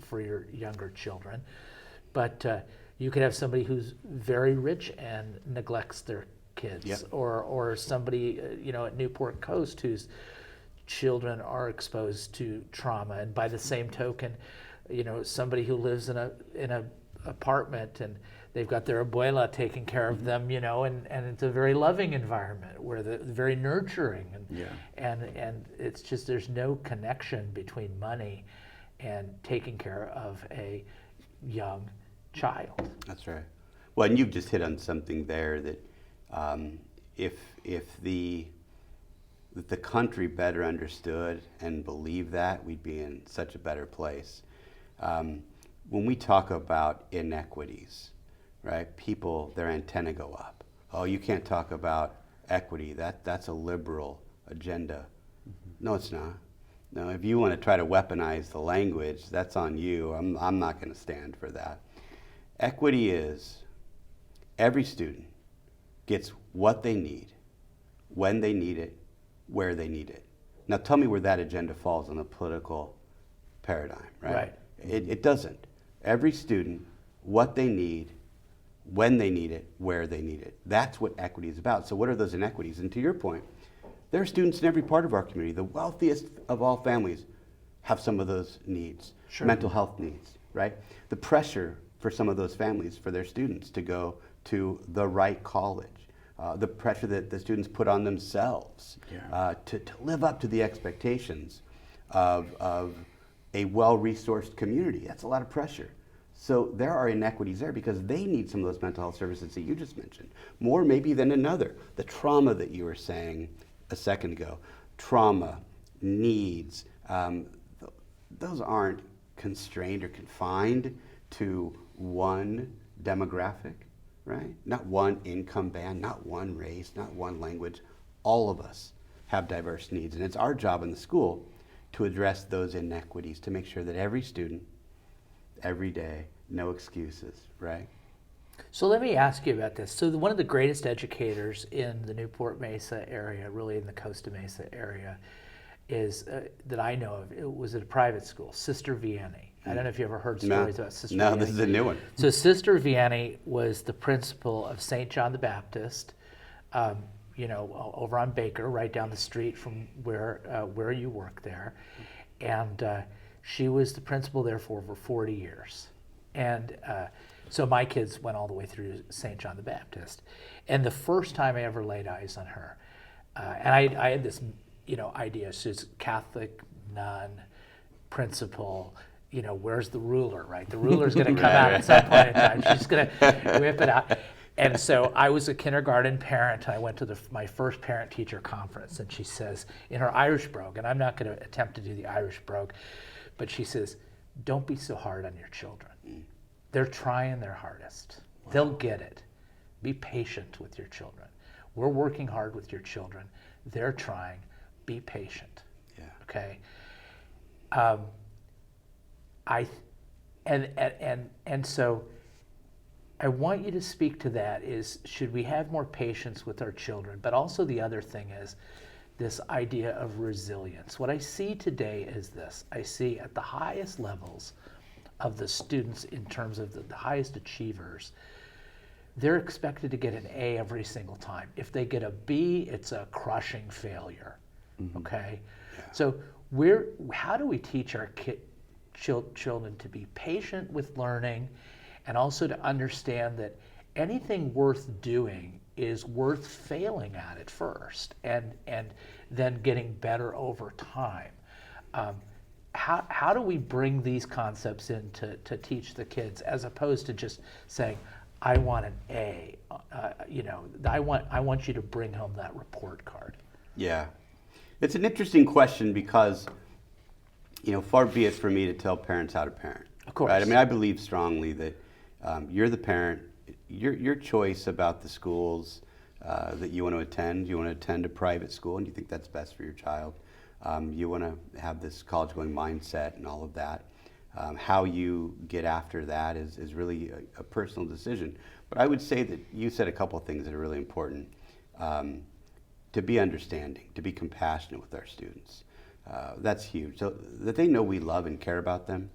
for your younger children. But you could have somebody who's very rich and neglects their kids, or somebody, at Newport Coast whose children are exposed to trauma. And by the same token, somebody who lives in a apartment and they've got their abuela taking care of them, and it's a very loving environment where they're very nurturing, and it's just, there's no connection between money and taking care of a young child. That's right. Well, and you've just hit on something there that if the country better understood and believed that, we'd be in such a better place. When we talk about inequities, right, people, their antenna go up. Oh, you can't talk about equity. That's a liberal agenda. No, it's not. No, if you want to try to weaponize the language, that's on you. I'm not going to stand for that. Equity is every student gets what they need, when they need it, where they need it. Now tell me where that agenda falls on the political paradigm, right? It doesn't. Every student, what they need, when they need it, where they need it. That's what equity is about. So what are those inequities? And to your point, there are students in every part of our community. The wealthiest of all families have some of those needs, mental health needs, right? The pressure for some of those families, for their students to go to the right college, the pressure that the students put on themselves to live up to the expectations of a well-resourced community. That's a lot of pressure. So there are inequities there because they need some of those mental health services that you just mentioned, more maybe than another. The trauma that you were saying a second ago, trauma, needs, those aren't constrained or confined to one demographic, right? Not one income band, not one race, not one language. All of us have diverse needs, and it's our job in the school to address those inequities, to make sure that every student, every day, no excuses, right? So let me ask you about this. So one of the greatest educators in the Newport-Mesa area, really in the Costa Mesa area, is that I know of, it was at a private school, Sister Vianney. I don't know if you ever heard stories about Sister Vianney. No, this is a new one. So Sister Vianney was the principal of St. John the Baptist, over on Baker, right down the street from where you work there. And she was the principal there for over 40 years. And so my kids went all the way through St. John the Baptist. And the first time I ever laid eyes on her, and I had this, idea, she's Catholic nun, principal, where's the ruler, right? The ruler's going to come out at some point in time. She's going to whip it out. And so I was a kindergarten parent, and I went to my first parent-teacher conference, and she says, in her Irish brogue, and I'm not going to attempt to do the Irish brogue, but she says, don't be so hard on your children. They're trying their hardest. Wow. They'll get it. Be patient with your children. We're working hard with your children. They're trying. Be patient. Yeah. Okay. And so I want you to speak to that. Is should we have more patience with our children? But also the other thing is this idea of resilience. What I see today is this. I see at the highest levels of the students, in terms of the highest achievers, they're expected to get an A every single time. If they get a B, it's a crushing failure. Okay, so how do we teach our children to be patient with learning, and also to understand that anything worth doing is worth failing at it first, and then getting better over time? How do we bring these concepts in to teach the kids, as opposed to just saying, I want an A, I want you to bring home that report card? Yeah. It's an interesting question because, far be it for me to tell parents how to parent. Of course. Right? I mean, I believe strongly that you're the parent. Your choice about the schools that you want to attend. You want to attend a private school, and you think that's best for your child. You want to have this college-going mindset and all of that. How you get after that is really a personal decision. But I would say that you said a couple of things that are really important. To be understanding, to be compassionate with our students. That's huge. So that they know we love and care about them,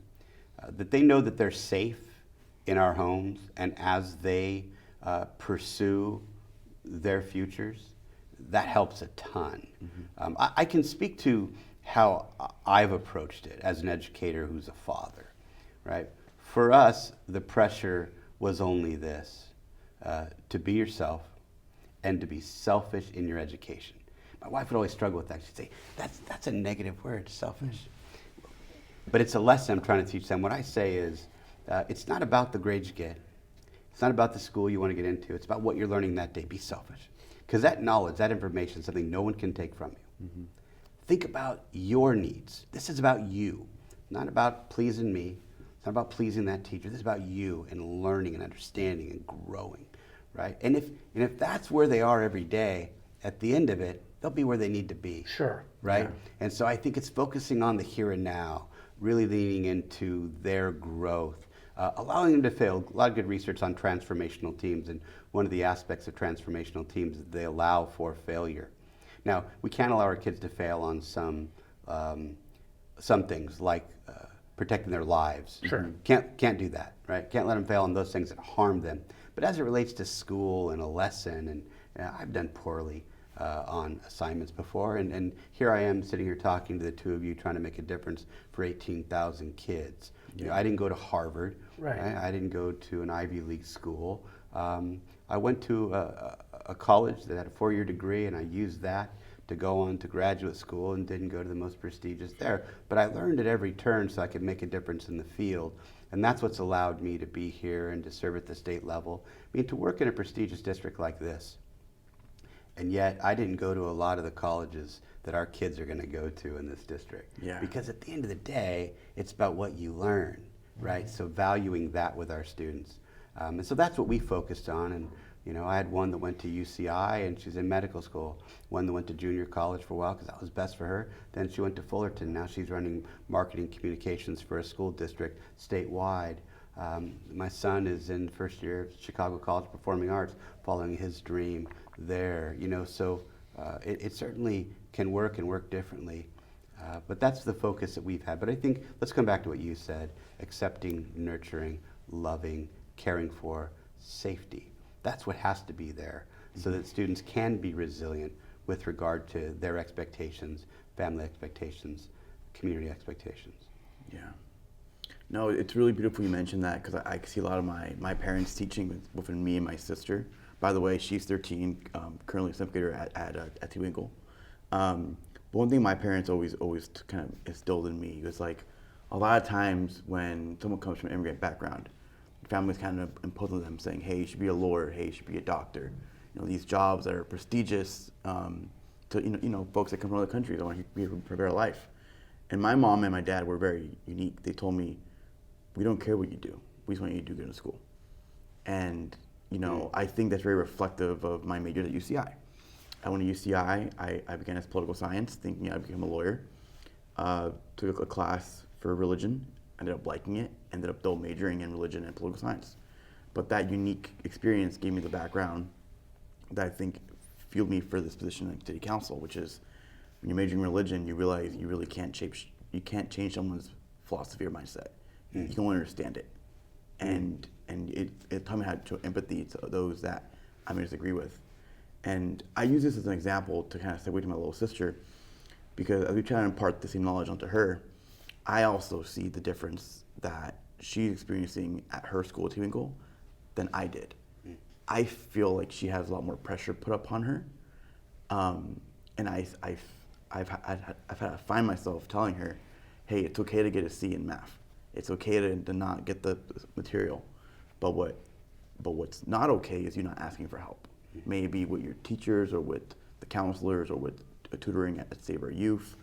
that they know that they're safe in our homes, and as they pursue their futures, that helps a ton. I can speak to how I've approached it as an educator who's a father, right? For us, the pressure was only this, to be yourself, and to be selfish in your education. My wife would always struggle with that. She'd say, that's a negative word, selfish. But it's a lesson I'm trying to teach them. What I say is, it's not about the grades you get. It's not about the school you want to get into. It's about what you're learning that day. Be selfish. Because that knowledge, that information is something no one can take from you. Think about your needs. This is about you, not about pleasing me. It's not about pleasing that teacher. This is about you and learning and understanding and growing. Right? And if that's where they are every day, at the end of it, they'll be where they need to be. Sure. Right? Yeah. And so I think it's focusing on the here and now, really leaning into their growth, allowing them to fail. A lot of good research on transformational teams, and one of the aspects of transformational teams is they allow for failure. Now, we can't allow our kids to fail on some things like protecting their lives. Sure. Can't do that, right? Can't let them fail on those things that harm them. But as it relates to school and a lesson, and I've done poorly on assignments before, and here I am sitting here talking to the two of you trying to make a difference for 18,000 kids. I didn't go to Harvard. Right. I didn't go to an Ivy League school. I went to a college that had a 4-year degree, and I used that to go on to graduate school and didn't go to the most prestigious there. But I learned at every turn so I could make a difference in the field. And that's what's allowed me to be here and to serve at the state level. I mean, to work in a prestigious district like this. And yet, I didn't go to a lot of the colleges that our kids are going to go to in this district. Yeah. Because at the end of the day, it's about what you learn, right? So valuing that with our students. And so that's what we focused on. And I had one that went to UCI, and she's in medical school. One that went to junior college for a while because that was best for her. Then she went to Fullerton. Now she's running marketing communications for a school district statewide. My son is in first year of Chicago College of Performing Arts, following his dream there. So it certainly can work and work differently. But that's the focus that we've had. But I think, let's come back to what you said: accepting, nurturing, loving, caring for, safety. That's what has to be there so that students can be resilient with regard to their expectations, family expectations, community expectations. Yeah. No, it's really beautiful you mentioned that, because I see a lot of my parents teaching within me and my sister. By the way, she's 13, currently a 7th grader at T. Winkle. But one thing my parents always kind of instilled in me was, like, a lot of times when someone comes from an immigrant background, families kind of impose on them saying, hey, you should be a lawyer, hey, you should be a doctor. These jobs that are prestigious to folks that come from other countries that want to be here for a better life. And my mom and my dad were very unique. They told me, we don't care what you do. We just want you to do good in school. And I think that's very reflective of my major at UCI. I went to UCI. I began as political science, thinking I'd become a lawyer. Took a class for religion, ended up liking it, ended up double majoring in religion and political science. But that unique experience gave me the background that I think fueled me for this position at City Council, which is when you're majoring in religion, you realize you really can't change someone's philosophy or mindset. You can only understand it. And and it taught me how to show empathy to those that I may disagree with. And I use this as an example to kind of segue to my little sister, because as we try to impart the same knowledge onto her, I also see the difference that she's experiencing at her school at Twinkle than I did. I feel like she has a lot more pressure put upon her, and I've had to find myself telling her, hey, it's okay to get a C in math. It's okay to not get the material, but what's not okay is you not asking for help. Maybe with your teachers or with the counselors or with tutoring at Save Our Youth.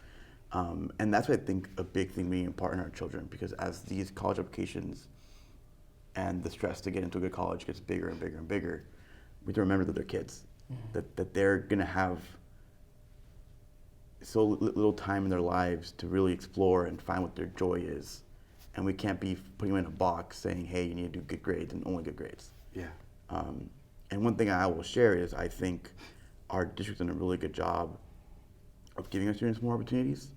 And that's what I think a big thing we impart in our children, because as these college applications and the stress to get into a good college gets bigger and bigger and bigger, we have to remember that they're kids, that they're gonna have so little time in their lives to really explore and find what their joy is. And we can't be putting them in a box saying, hey, you need to do good grades and only good grades. Yeah. And one thing I will share is I think our district's done a really good job of giving our students more opportunities.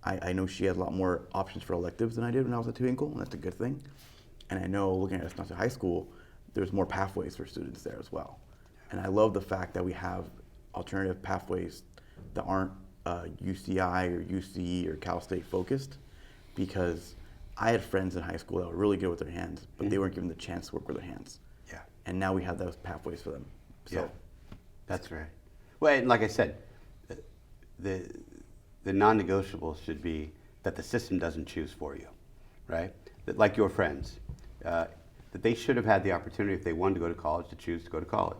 I know she has a lot more options for electives than I did when I was at Twinkle, and that's a good thing. And I know looking at Estancia High School, there's more pathways for students there as well. And I love the fact that we have alternative pathways that aren't UCI or UC or Cal State focused, because I had friends in high school that were really good with their hands, but they weren't given the chance to work with their hands. Yeah. And now we have those pathways for them. So yeah, that's right. Well, and like I said, the non-negotiables should be that the system doesn't choose for you, right? That, like your friends, that they should have had the opportunity, if they wanted to go to college, to choose to go to college.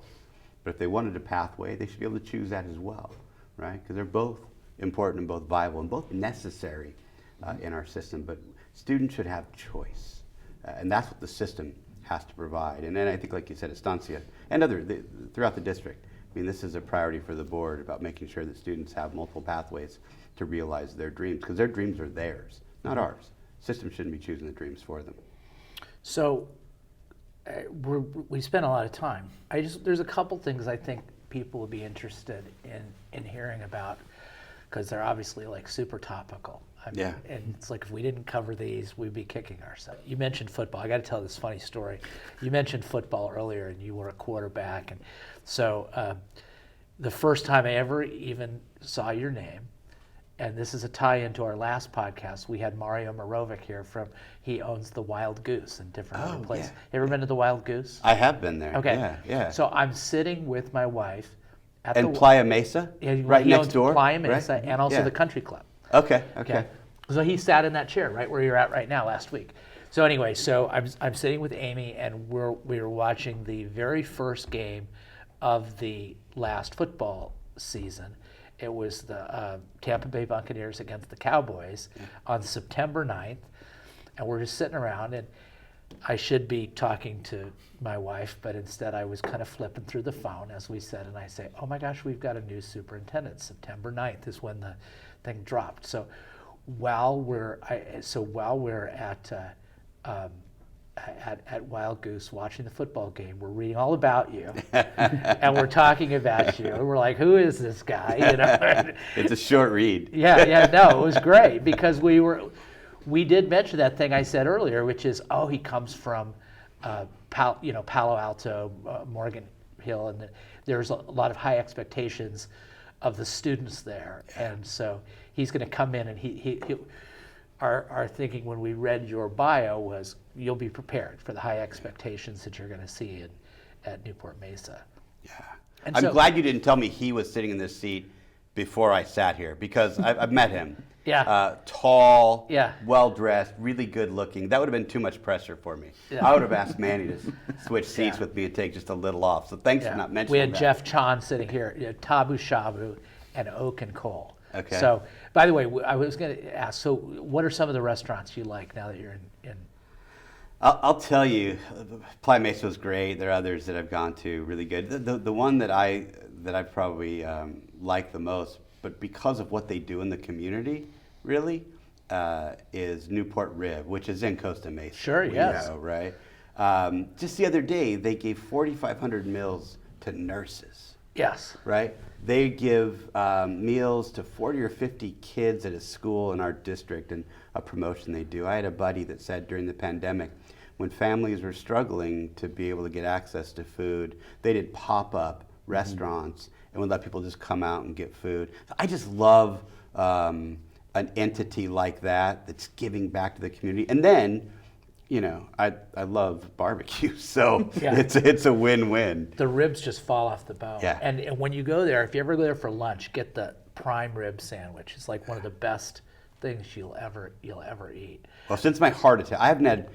But if they wanted a pathway, they should be able to choose that as well, right? Because they're both important and both viable and both necessary in our system. But students should have choice, and that's what the system has to provide. And then I think, like you said, Estancia and throughout the district, I mean, this is a priority for the board about making sure that students have multiple pathways to realize their dreams, because their dreams are theirs, not ours. System shouldn't be choosing the dreams for them. So we spent a lot of time. There's a couple things I think people would be interested in hearing about, because they're obviously like super topical. I mean, Yeah. And it's like if we didn't cover these, we'd be kicking ourselves. You mentioned football. I got to tell this funny story. You mentioned football earlier, and you were a quarterback, and so the first time I ever even saw your name, and this is a tie-in to our last podcast, we had Mario Morovic here he owns the Wild Goose in different other places. Yeah. You ever been to the Wild Goose? I have been there. Okay. Yeah, yeah. So I'm sitting with my wife at And Playa Mesa, right he next owns door? Playa Mesa, right? and also Yeah. the Country Club. Okay. So he sat in that chair right where you're at right now last week. So anyway, so I'm sitting with Amy, and we were watching the very first game of the last football season. It was the Tampa Bay Buccaneers against the Cowboys on September 9th, and we're just sitting around, and I should be talking to my wife, but instead I was kind of flipping through the phone, as we said, and I say, oh my gosh, we've got a new superintendent. September 9th is when the thing dropped. So while we're at Wild Goose watching the football game, we're reading all about you, and we're talking about you. We're like, who is this guy? You know? It's a short read. Yeah, no, it was great, because we did mention that thing I said earlier, which is, he comes from Palo Alto, Morgan Hill, and there's a lot of high expectations of the students there, and so he's going to come in, and our thinking when we read your bio was, you'll be prepared for the high expectations that you're going to see at Newport-Mesa. Yeah. And I'm glad you didn't tell me he was sitting in this seat before I sat here, because I've met him. Yeah. Tall, Yeah. well-dressed, really good-looking. That would have been too much pressure for me. Yeah. I would have asked Manny to switch seats with me and take just a little off. So thanks for not mentioning We had that. Jeff Chon sitting here, Tabu Shabu, and Oak and Cole. Okay. So, by the way, I was going to ask, so what are some of the restaurants you like now that you're in? I'll tell you, Playa Mesa was great. There are others that I've gone to, really good. The one that I probably like the most, but because of what they do in the community, really, is Newport Rib, which is in Costa Mesa. Sure, yes. Know, right? Just the other day, they gave 4,500 meals to nurses. Yes. Right? They give meals to 40 or 50 kids at a school in our district, and a promotion they do. I had a buddy that said during the pandemic, when families were struggling to be able to get access to food, they did pop-up restaurants and would let people just come out and get food. I just love an entity like that that's giving back to the community. And then, you know, I love barbecue, so Yeah. it's a win-win. The ribs just fall off the bone. Yeah. And when you go there, if you ever go there for lunch, get the prime rib sandwich. It's like one of the best things you'll ever eat. Well, since my heart attack, I haven't had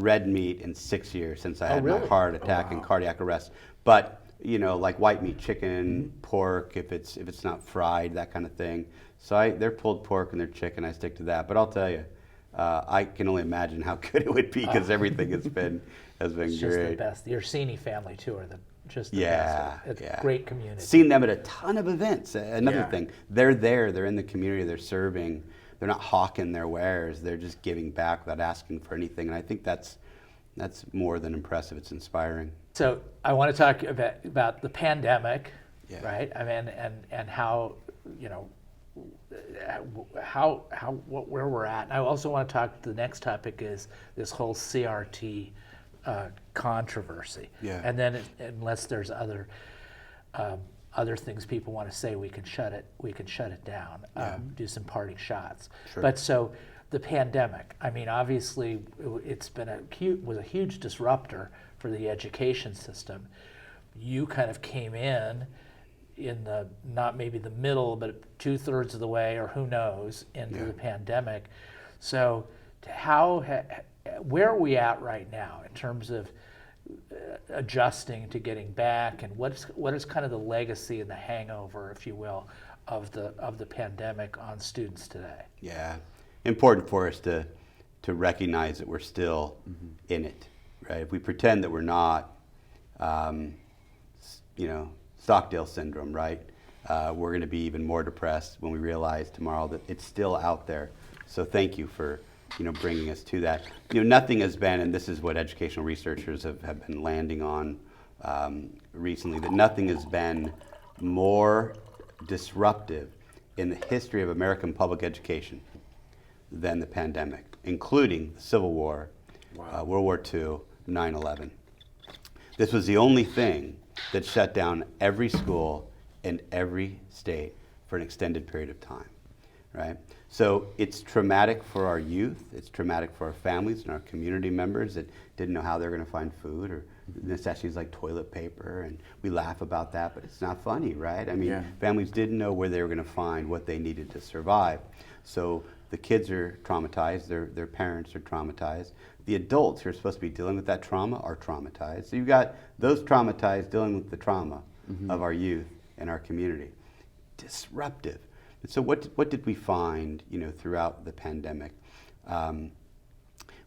red meat in 6 years since I had my really? heart attack and cardiac arrest. But you know, like white meat, chicken, pork, if it's not fried, that kind of thing. So they're pulled pork and their chicken. I stick to that. But I'll tell you, I can only imagine how good it would be because everything has been It's great. just the best. The Orsini family too are just the Yeah, best. It's yeah. great community. Seen them at a ton of events. Another Yeah. thing, they're there. They're in the community. They're serving. They're not hawking their wares. They're just giving back without asking for anything. And I think that's more than impressive. It's inspiring. So I want to talk about the pandemic, Yeah. right? I mean, and how, you know, how where we're at. And I also want to talk. The next topic is this whole CRT controversy. Yeah. And then, unless there's other things people want to say, we can shut it down. Do some parting shots. Sure. But so the pandemic. I mean, obviously, it's been was a huge disruptor for the education system. You kind of came in the, not maybe the middle, but 2/3 of the way, or who knows, into the pandemic. So where are we at right now in terms of adjusting to getting back, and what is kind of the legacy and the hangover, if you will, of the pandemic on students today? Yeah, important for us to recognize that we're still in it, right? If we pretend that we're not, you know, Stockdale syndrome, right? We're going to be even more depressed when we realize tomorrow that it's still out there. So thank you for, you know, bringing us to that. You know, nothing has been, and this is what educational researchers have been landing on recently, that nothing has been more disruptive in the history of American public education than the pandemic, including the Civil War, World War II, 9/11. This was the only thing that shut down every school in every state for an extended period of time, right? So it's traumatic for our youth, it's traumatic for our families and our community members that didn't know how they're going to find food or necessities like toilet paper, and we laugh about that, but it's not funny, right? I mean, families didn't know where they were going to find what they needed to survive. So the kids are traumatized, their parents are traumatized. The adults who are supposed to be dealing with that trauma are traumatized. So you've got those traumatized dealing with the trauma of our youth and our community. Disruptive. And so what did we find, you know, throughout the pandemic?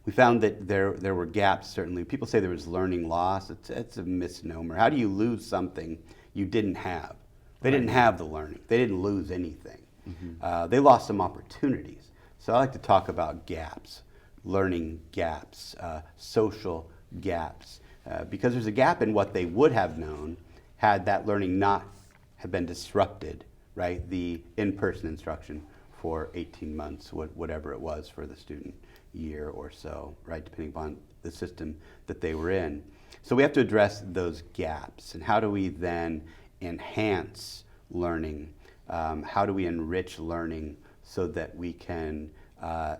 We found that there were gaps, certainly. People say there was learning loss. It's a misnomer. How do you lose something you didn't have? They didn't have the learning. They didn't lose anything. They lost some opportunities. So I like to talk about gaps, learning gaps, social gaps, because there's a gap in what they would have known had that learning not have been disrupted, right? The in-person instruction for 18 months, whatever it was for the student, year or so, right? Depending upon the system that they were in. So we have to address those gaps. And how do we then enhance learning? How do we enrich learning so that we can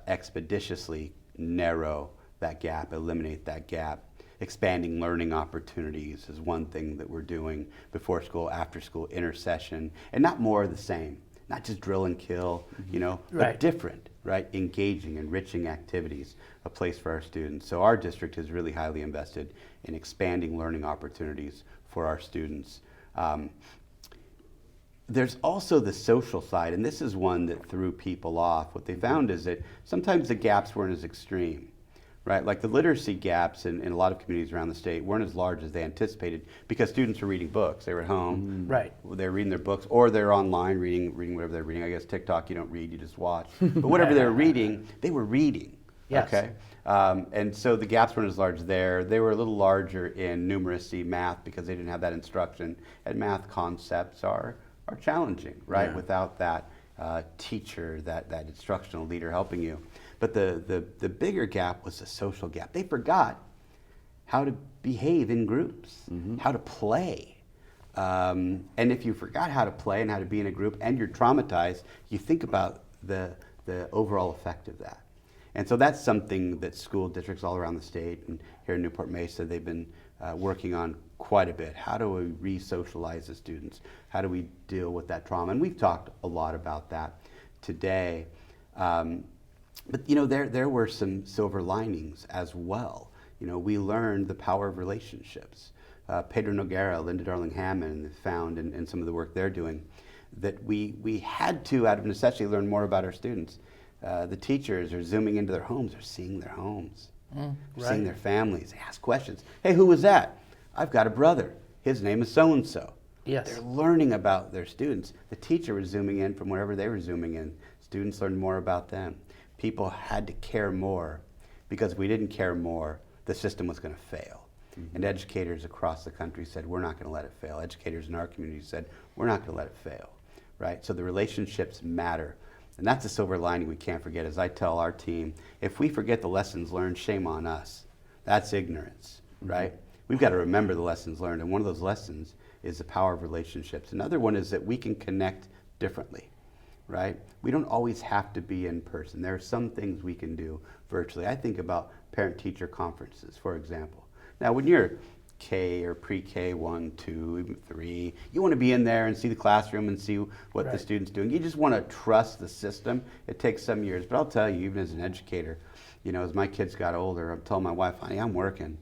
expeditiously narrow that gap, eliminate that gap? Expanding learning opportunities is one thing that we're doing before school, after school, intersession, and not more of the same. Not just drill and kill, you know, but different, right? Engaging, enriching activities, a place for our students. So our district is really highly invested in expanding learning opportunities for our students. There's also the social side, and this is one that threw people off. What they found is that sometimes the gaps weren't as extreme, right? Like the literacy gaps in a lot of communities around the state weren't as large as they anticipated because students were reading books. They were at home. Right. They're reading their books, or they're online reading whatever they're reading. I guess TikTok, you don't read, you just watch. But whatever they're reading, they were reading. Yes. Okay? And so the gaps weren't as large there. They were a little larger in numeracy, math, because they didn't have that instruction. And math concepts are challenging, right? Yeah. Without that teacher, that instructional leader helping you. But the bigger gap was the social gap. They forgot how to behave in groups, how to play. And if you forgot how to play and how to be in a group and you're traumatized, you think about the overall effect of that. And so that's something that school districts all around the state and here in Newport-Mesa, they've been working on quite a bit. How do we re-socialize the students? How do we deal with that trauma? And we've talked a lot about that today. But you know, there were some silver linings as well. You know, we learned the power of relationships. Pedro Noguera, Linda Darling-Hammond found in some of the work they're doing that we had to, out of necessity, learn more about our students. The teachers are zooming into their homes, they're seeing their homes, seeing their families, they ask questions. Hey, who was that? I've got a brother, his name is so-and-so. Yes. They're learning about their students. The teacher was zooming in from wherever they were zooming in. Students learned more about them. People had to care more, because if we didn't care more, the system was going to fail. And educators across the country said, we're not going to let it fail. Educators in our community said, we're not going to let it fail, right? So the relationships matter. And that's a silver lining we can't forget. As I tell our team, if we forget the lessons learned, shame on us. That's ignorance, right? We've got to remember the lessons learned. And one of those lessons is the power of relationships. Another one is that we can connect differently, right? We don't always have to be in person. There are some things we can do virtually. I think about parent-teacher conferences, for example. Now, when you're K or pre-K, 1, 2, even 3, you want to be in there and see the classroom and see what the student's doing. You just want to trust the system. It takes some years, but I'll tell you, even as an educator, you know, as my kids got older, I'm telling my wife, honey, I'm working.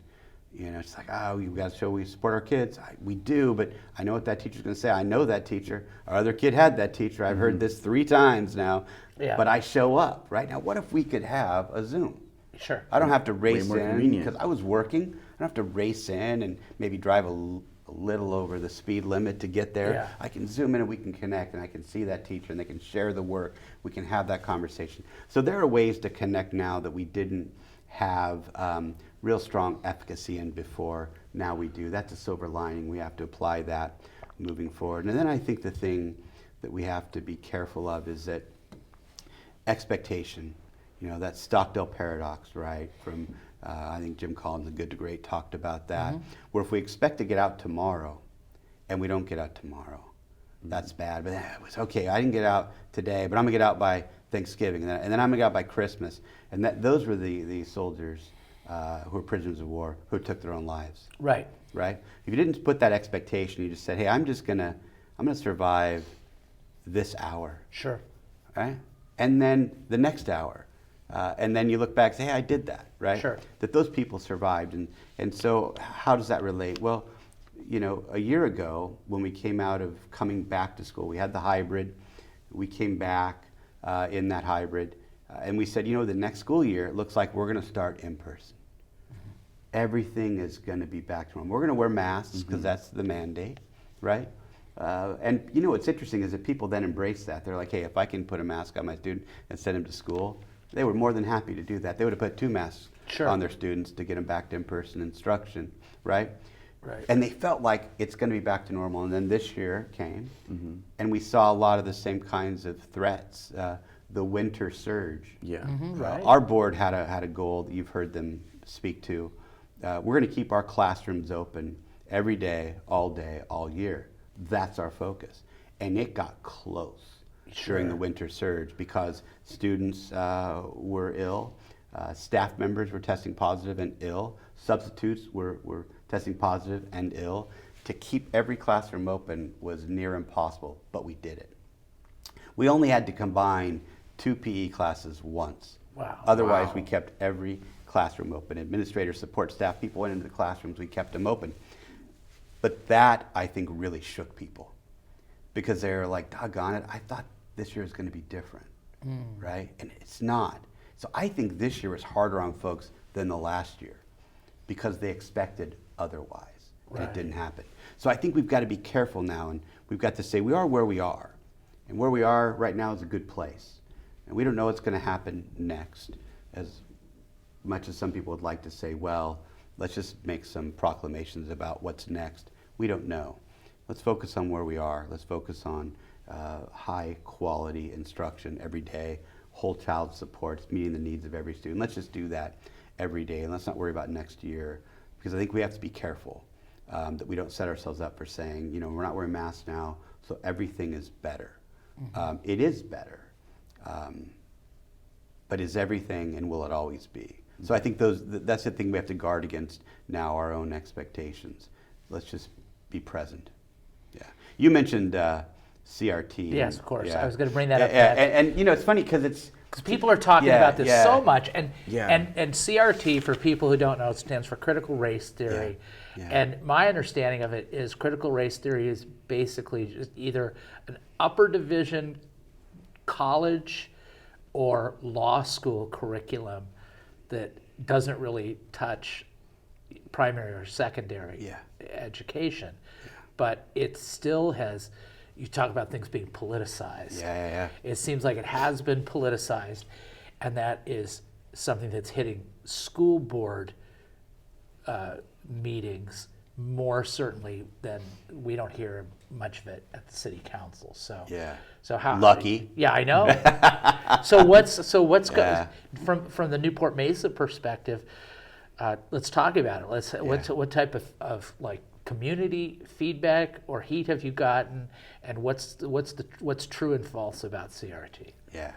You know, it's like, oh, you've got to show we support our kids. We do, but I know what that teacher's going to say. I know that teacher. Our other kid had that teacher. I've heard this 3 times now, but I show up, right? Now, what if we could have a Zoom? Sure. I don't have to race more in convenient. because I was working. I don't have to race in and maybe drive a little over the speed limit to get there. Yeah. I can zoom in and we can connect and I can see that teacher and they can share the work. We can have that conversation. So there are ways to connect now that we didn't have real strong efficacy in before. Now we do. That's a silver lining. We have to apply that moving forward. And then I think the thing that we have to be careful of is that expectation. You know, that Stockdale paradox, right? From, I think Jim Collins in Good to Great talked about that, where if we expect to get out tomorrow and we don't get out tomorrow, that's bad. But it was okay, I didn't get out today, but I'm gonna get out by Thanksgiving, and then I'm gonna get out by Christmas. And those were the soldiers who were prisoners of war who took their own lives. Right. Right? If you didn't put that expectation, you just said, hey, I'm gonna survive this hour. Sure. Right? And then the next hour. And then you look back and say, hey, I did that, right? Sure. That those people survived. And so how does that relate? Well, you know, a year ago when we came out of coming back to school, we had the hybrid. We came back in that hybrid. And we said, you know, the next school year, it looks like we're going to start in person. Everything is going to be back to normal. We're going to wear masks because that's the mandate, right? And you know what's interesting is that people then embrace that. They're like, hey, if I can put a mask on my student and send him to school, they were more than happy to do that. They would have put 2 masks on their students to get them back to in-person instruction, right? Right. And they felt like it's going to be back to normal. And then this year came, and we saw a lot of the same kinds of threats. The winter surge. Yeah. Right. Our board had a goal that you've heard them speak to. We're going to keep our classrooms open every day, all year. That's our focus. And it got close during the winter surge because students were ill, staff members were testing positive and ill, substitutes were testing positive and ill. To keep every classroom open was near impossible, but we did it. We only had to combine 2 PE classes once. Wow. Otherwise, we kept every classroom open. Administrators, support staff, people went into the classrooms, we kept them open. But that, I think, really shook people because they were like, doggone it, I thought this year is going to be different, right? And it's not. So I think this year is harder on folks than the last year because they expected otherwise, and it didn't happen. So I think we've got to be careful now, and we've got to say we are where we are. And where we are right now is a good place. And we don't know what's going to happen next, as much as some people would like to say, well, let's just make some proclamations about what's next. We don't know. Let's focus on where we are. Let's focus on high quality instruction every day whole child supports, meeting the needs of every student. Let's just do that every day, and let's not worry about next year, because I think we have to be careful that we don't set ourselves up for saying, you know, we're not wearing masks now, so everything is better. It is better, but is everything, and will it always be? So I think that's the thing we have to guard against now, our own expectations. Let's just be present. Yeah. You mentioned CRT. Yes, of course. Yeah. I was going to bring that up. And you know, it's funny because people are talking about this so much, and Yeah. and CRT, for people who don't know, it stands for critical race theory. Yeah. And my understanding of it is critical race theory is basically just either an upper division college or law school curriculum that doesn't really touch primary or secondary education, but it still has. You talk about things being politicized. It seems like it has been politicized, and that is something that's hitting school board meetings more certainly than we don't hear much of it at the city council. So how lucky? Yeah, I know. so what's from the Newport-Mesa perspective? Let's talk about it. What type of like community feedback or heat have you gotten, and what's true and false about CRT? Yeah,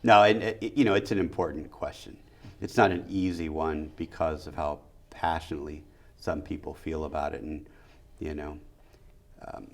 no, and you know, it's an important question. It's not an easy one because of how passionately some people feel about it, and you know,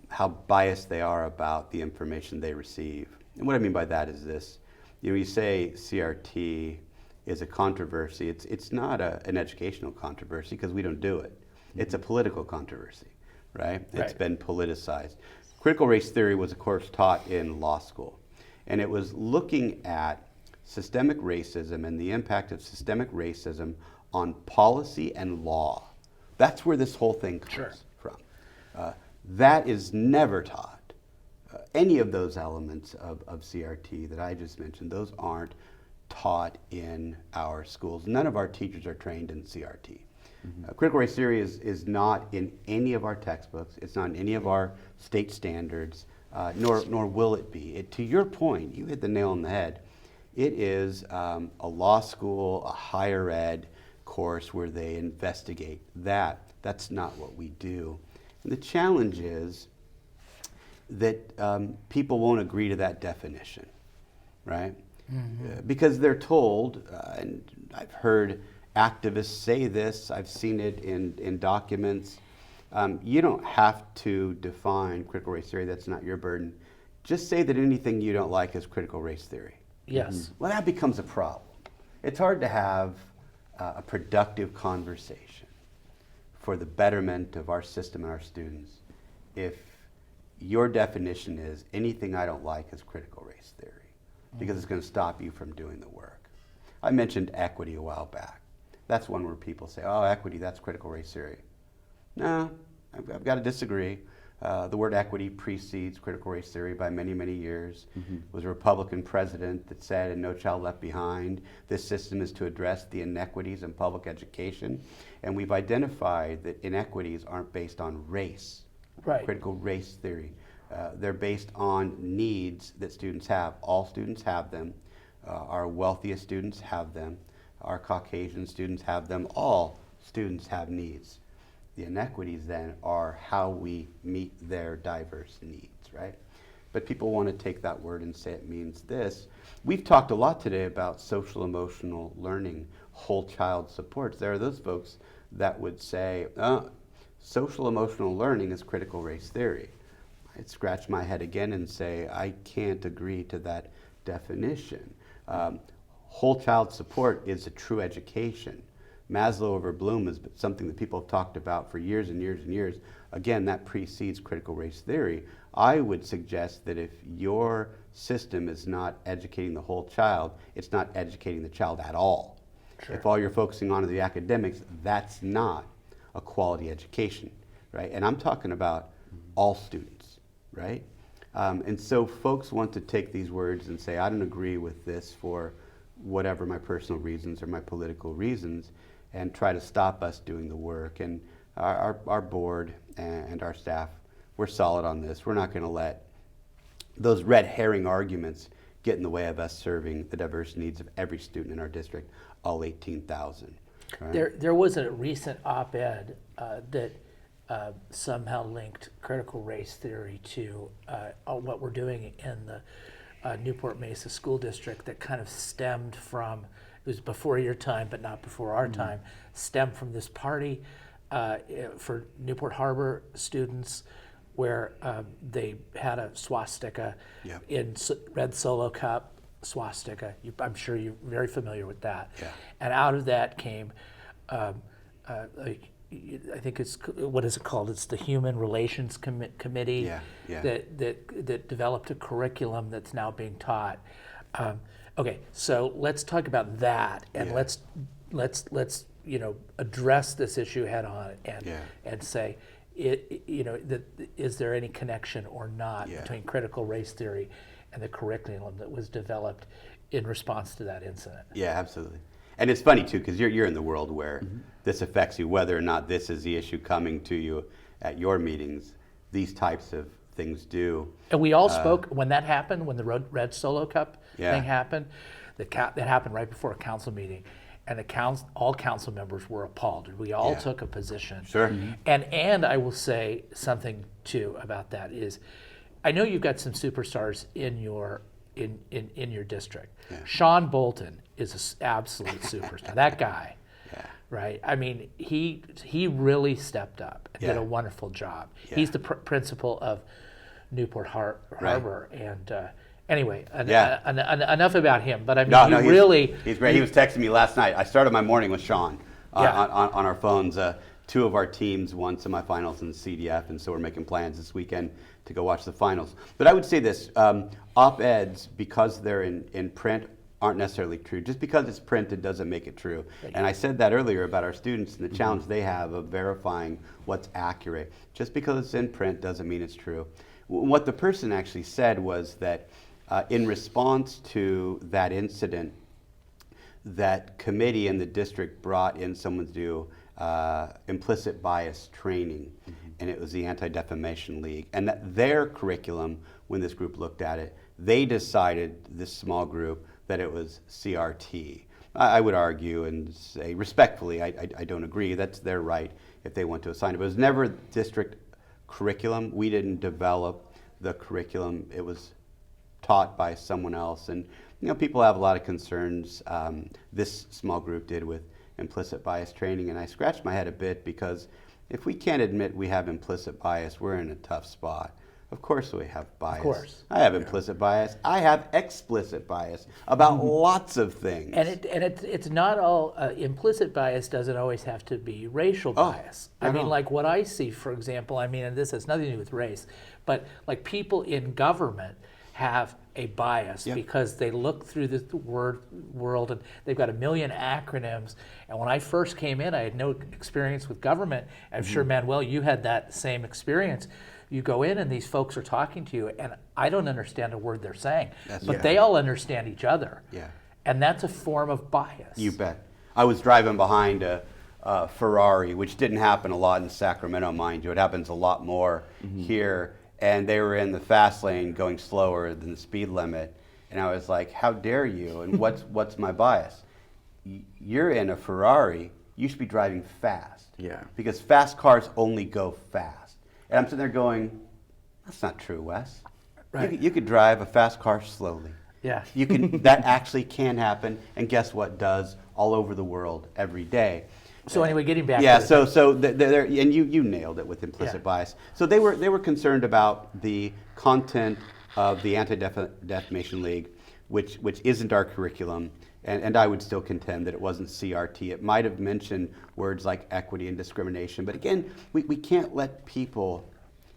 how biased they are about the information they receive. And what I mean by that is this: you know, you say CRT is a controversy. It's not an educational controversy because we don't do it. It's a political controversy, right? It's been politicized. Critical race theory was, of course, taught in law school, and it was looking at systemic racism and the impact of systemic racism on policy and law. That's where this whole thing comes from. That is never taught. Any of those elements of CRT that I just mentioned, those aren't taught in our schools. None of our teachers are trained in CRT. Critical race theory is not in any of our textbooks. It's not in any of our state standards, nor will it be. To your point, you hit the nail on the head. It is a law school, a higher ed course where they investigate that. That's not what we do. And the challenge is that people won't agree to that definition, right? Because they're told, and I've heard activists say this, I've seen it in documents, you don't have to define critical race theory, that's not your burden. Just say that anything you don't like is critical race theory. Yes. Well, that becomes a problem. It's hard to have a productive conversation for the betterment of our system and our students if your definition is anything I don't like is critical race theory, because it's going to stop you from doing the work. I mentioned equity a while back. That's one where people say, oh, equity, that's critical race theory. No, I've got to disagree. The word equity precedes critical race theory by many, many years. It was a Republican president that said, in No Child Left Behind, this system is to address the inequities in public education. And we've identified that inequities aren't based on race, critical race theory. They're based on needs that students have. All students have them. Our wealthiest students have them. Our Caucasian students have them. All students have needs. The inequities then are how we meet their diverse needs, right? But people want to take that word and say it means this. We've talked a lot today about social emotional learning, whole child supports. There are those folks that would say, social emotional learning is critical race theory. I'd scratch my head again and say, I can't agree to that definition. Whole child support is a true education. Maslow over Bloom is something that people have talked about for years and years and years. Again, that precedes critical race theory. I would suggest that if your system is not educating the whole child, it's not educating the child at all. If all you're focusing on are the academics, that's not a quality education, right? And I'm talking about all students, right? And so folks want to take these words and say, I don't agree with this for whatever my personal reasons or my political reasons, and try to stop us doing the work. And our board and our staff, we're solid on this. We're not going to let those red herring arguments get in the way of us serving the diverse needs of every student in our district, all 18,000. Right? There was a recent op-ed that somehow linked critical race theory to what we're doing in the Newport-Mesa School District that kind of stemmed from, it was before your time, but not before our time, stemmed from this party for Newport Harbor students where they had a swastika in red Solo cup swastika. I'm sure you're very familiar with that. Yeah. And out of that came, I think it's, what is it called? It's the Human Relations Committee that developed a curriculum that's now being taught. Okay, so let's talk about that, and let's address this issue head on and say, is there any connection or not between critical race theory and the curriculum that was developed in response to that incident? Yeah, absolutely. And it's funny too, because you're in the world where this affects you, whether or not this is the issue coming to you at your meetings. These types of things do. And we all spoke when that happened, when the Red Solo Cup thing happened. That happened right before a council meeting, and all council members were appalled. We all took a position. Sure. And I will say something too about that is, I know you've got some superstars in your district. Yeah. Sean Bolton is an absolute superstar. That guy, right? I mean, he really stepped up and did a wonderful job. Yeah. He's the principal of Newport Harbor, and anyway, enough about him. But I mean, he's great. He was texting me last night. I started my morning with Sean on our phones. Two of our teams won semifinals in the CDF, and so we're making plans this weekend to go watch the finals. But I would say this, op-eds, because they're in print, aren't necessarily true. Just because it's printed doesn't make it true. And I said that earlier about our students and the challenge they have of verifying what's accurate. Just because it's in print doesn't mean it's true. What the person actually said was that in response to that incident, that committee in the district brought in someone to do implicit bias training, and it was the Anti-Defamation League. And that their curriculum, when this group looked at it, they decided, this small group, that it was CRT. I would argue and say respectfully, I don't agree. That's their right if they want to assign it. But it was never district curriculum. We didn't develop the curriculum. It was taught by someone else. And people have a lot of concerns. This small group did with implicit bias training, and I scratched my head a bit because if we can't admit we have implicit bias, we're in a tough spot. Of course we have bias. Of course. I have implicit bias. I have explicit bias about lots of things. And it's not all, implicit bias doesn't always have to be racial bias. I mean, like what I see, for example, and this has nothing to do with race, but like people in government have a bias because they look through the world and they've got a million acronyms. And when I first came in, I had no experience with government. I'm sure, Manuel, you had that same experience. You go in and these folks are talking to you, and I don't understand a word they're saying, but they all understand each other. Yeah. And that's a form of bias. You bet. I was driving behind a Ferrari, which didn't happen a lot in Sacramento, mind you. It happens a lot more here. And they were in the fast lane going slower than the speed limit. And I was like, how dare you? And what's my bias? You're in a Ferrari, you should be driving fast. Yeah. Because fast cars only go fast. And I'm sitting there going, that's not true, Wes. Right. You could drive a fast car slowly. Yeah. You can. That actually can happen. And guess what does all over the world every day? So anyway, getting back. Yeah. So and you nailed it with implicit bias. So they were concerned about the content of the Anti-Defamation League, which isn't our curriculum. And I would still contend that it wasn't CRT. It might have mentioned words like equity and discrimination. But again, we can't let people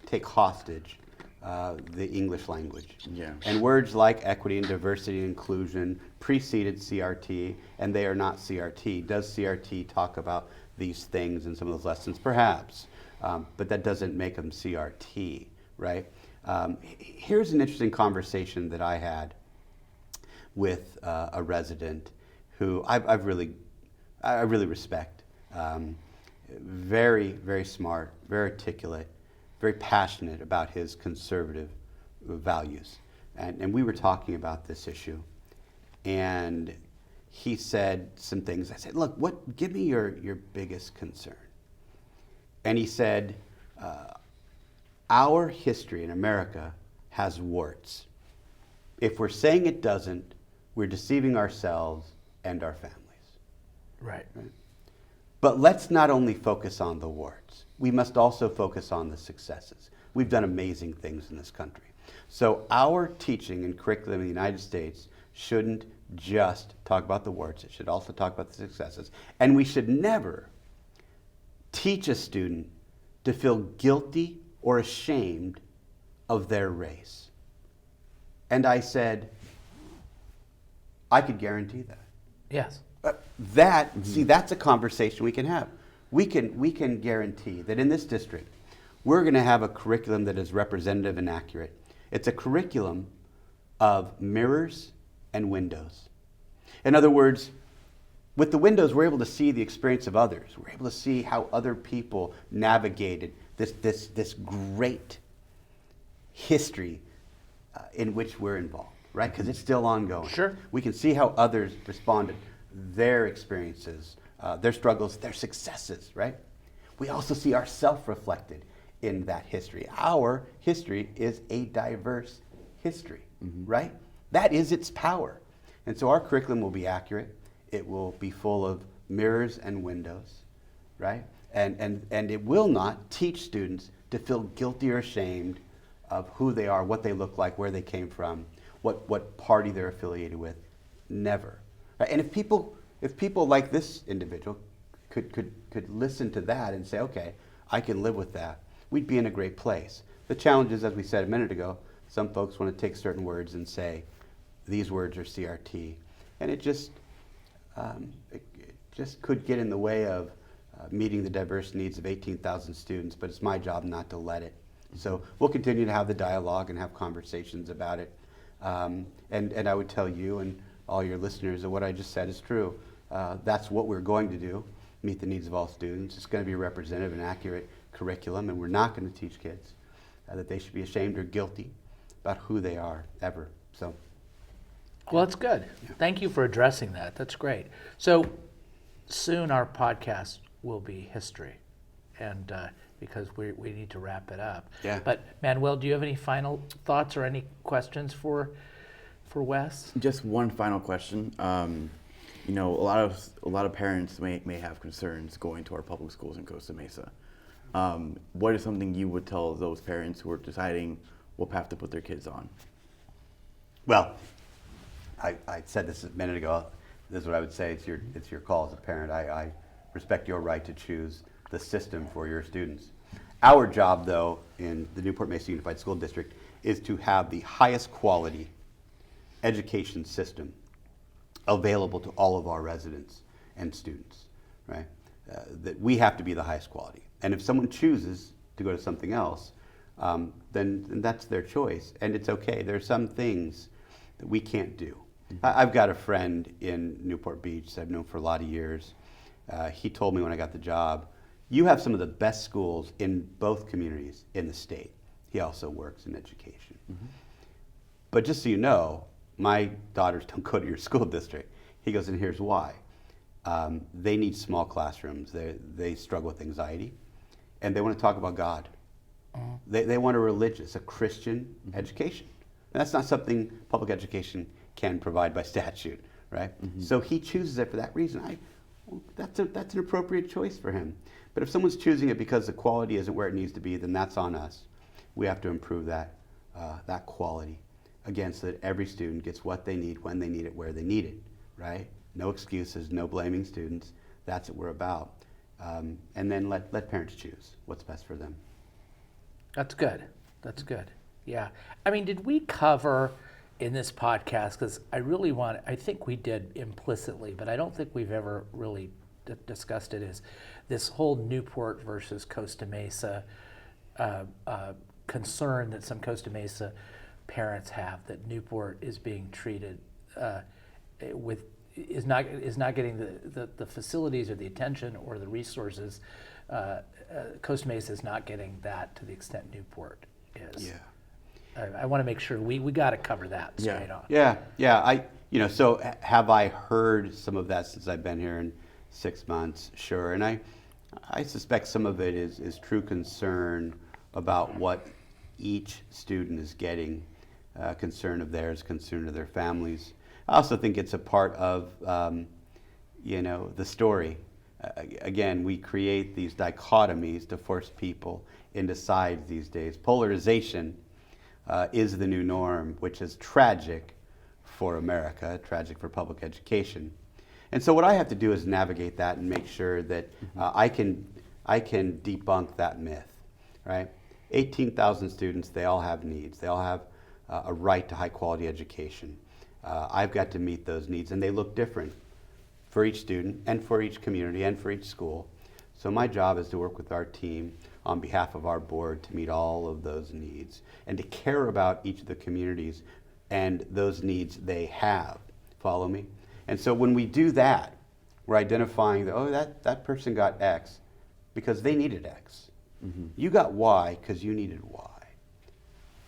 take hostage the English language. Yeah. And words like equity and diversity and inclusion preceded CRT, and they are not CRT. Does CRT talk about these things in some of those lessons? Perhaps. But that doesn't make them CRT, right? Here's an interesting conversation that I had with a resident who I really respect. Very, very smart, very articulate, very passionate about his conservative values. and we were talking about this issue, and he said some things. I said, look, give me your biggest concern. And he said, our history in America has warts. If we're saying it doesn't, we're deceiving ourselves and our families. Right. But let's not only focus on the warts. We must also focus on the successes. We've done amazing things in this country. So our teaching and curriculum in the United States shouldn't just talk about the warts. It should also talk about the successes. And we should never teach a student to feel guilty or ashamed of their race. And I said, I could guarantee that. Yes. See, that's a conversation we can have. We can guarantee that in this district, we're going to have a curriculum that is representative and accurate. It's a curriculum of mirrors and windows. In other words, with the windows, we're able to see the experience of others. We're able to see how other people navigated this great history in which we're involved, right? Because it's still ongoing. Sure. We can see how others responded, their experiences, their struggles, their successes, right? We also see ourselves reflected in that history. Our history is a diverse history, right? That is its power. And so our curriculum will be accurate. It will be full of mirrors and windows, right? And it will not teach students to feel guilty or ashamed of who they are, what they look like, where they came from, what party they're affiliated with. Never. Right? And if people like this individual could listen to that and say, okay, I can live with that, we'd be in a great place. The challenge is, as we said a minute ago, some folks want to take certain words and say, these words are CRT. And it just could get in the way of meeting the diverse needs of 18,000 students, but it's my job not to let it. So we'll continue to have the dialogue and have conversations about it. And I would tell you and all your listeners that what I just said is true. That's what we're going to do, meet the needs of all students. It's going to be a representative and accurate curriculum, and we're not going to teach kids that they should be ashamed or guilty about who they are ever. So. Well, that's good. Yeah. Thank you for addressing that. That's great. So soon our podcast will be history, and because we need to wrap it up. Yeah. But Manuel, do you have any final thoughts or any questions for Wes? Just one final question. You know, a lot of parents may have concerns going to our public schools in Costa Mesa. What is something you would tell those parents who are deciding what path to put their kids on? Well, I said this a minute ago. This is what I would say. It's your call as a parent. I respect your right to choose the system for your students. Our job, though, in the Newport-Mesa Unified School District is to have the highest quality education system available to all of our residents and students, right? That we have to be the highest quality. And if someone chooses to go to something else, then that's their choice, and it's okay. There are some things that we can't do. I've got a friend in Newport Beach that I've known for a lot of years. He told me when I got the job, you have some of the best schools in both communities in the state. He also works in education. But just so you know, my daughters don't go to your school district. He goes, and here's why. They need small classrooms. They struggle with anxiety, and they want to talk about God. They want a Christian education. And that's not something public education can provide by statute, right? So he chooses it for that reason. That's an appropriate choice for him. But if someone's choosing it because the quality isn't where it needs to be, then that's on us. We have to improve that quality, again, so that every student gets what they need, when they need it, where they need it, right? No excuses, no blaming students. That's what we're about. And then let parents choose what's best for them. That's good. That's good. Yeah. I mean, did we cover in this podcast, because I think we did implicitly, but I don't think we've ever really discussed it, is this whole Newport versus Costa Mesa concern that some Costa Mesa parents have, that Newport is being treated is not getting the facilities or the attention or the resources. Costa Mesa is not getting that to the extent Newport is. Yeah. I want to make sure we got to cover that straight on. Yeah. So have I heard some of that since I've been here in 6 months? Sure. And I suspect some of it is true concern about what each student is getting, concern of theirs, concern of their families. I also think it's a part of, the story. Again, we create these dichotomies to force people into sides these days. Polarization is the new norm, which is tragic for America, tragic for public education. And so what I have to do is navigate that and make sure that I can debunk that myth, right? 18,000 students, they all have needs. They all have a right to high quality education. I've got to meet those needs, and they look different for each student and for each community and for each school. So my job is to work with our team on behalf of our board to meet all of those needs and to care about each of the communities and those needs they have. Follow me? And so when we do that, we're identifying that, that person got X because they needed X. Mm-hmm. You got Y because you needed Y.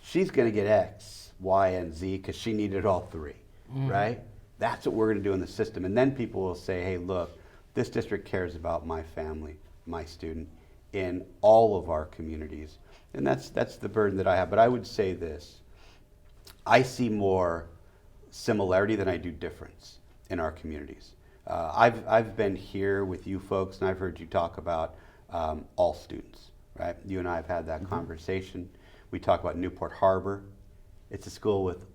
She's going to get X, Y, and Z because she needed all three, right? That's what we're going to do in the system. And then people will say, hey, look, this district cares about my family, my student, in all of our communities. And that's the burden that I have. But I would say this. I see more similarity than I do difference in our communities. I've been here with you folks, and I've heard you talk about all students, right? You and I have had that conversation. We talk about Newport Harbor. It's a school with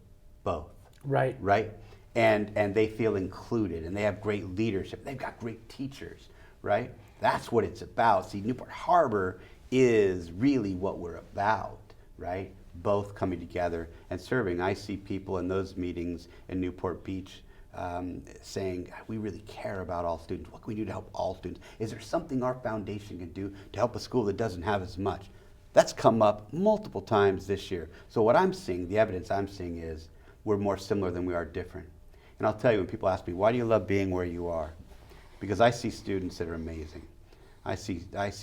both. Right. Right? And they feel included, and they have great leadership. They've got great teachers, right? That's what it's about. See, Newport Harbor is really what we're about, right? Both coming together and serving. I see people in those meetings in Newport Beach saying, we really care about all students. What can we do to help all students? Is there something our foundation can do to help a school that doesn't have as much? That's come up multiple times this year. So what I'm seeing, the evidence I'm seeing is we're more similar than we are different. And I'll tell you, when people ask me, why do you love being where you are? Because I see students that are amazing. I see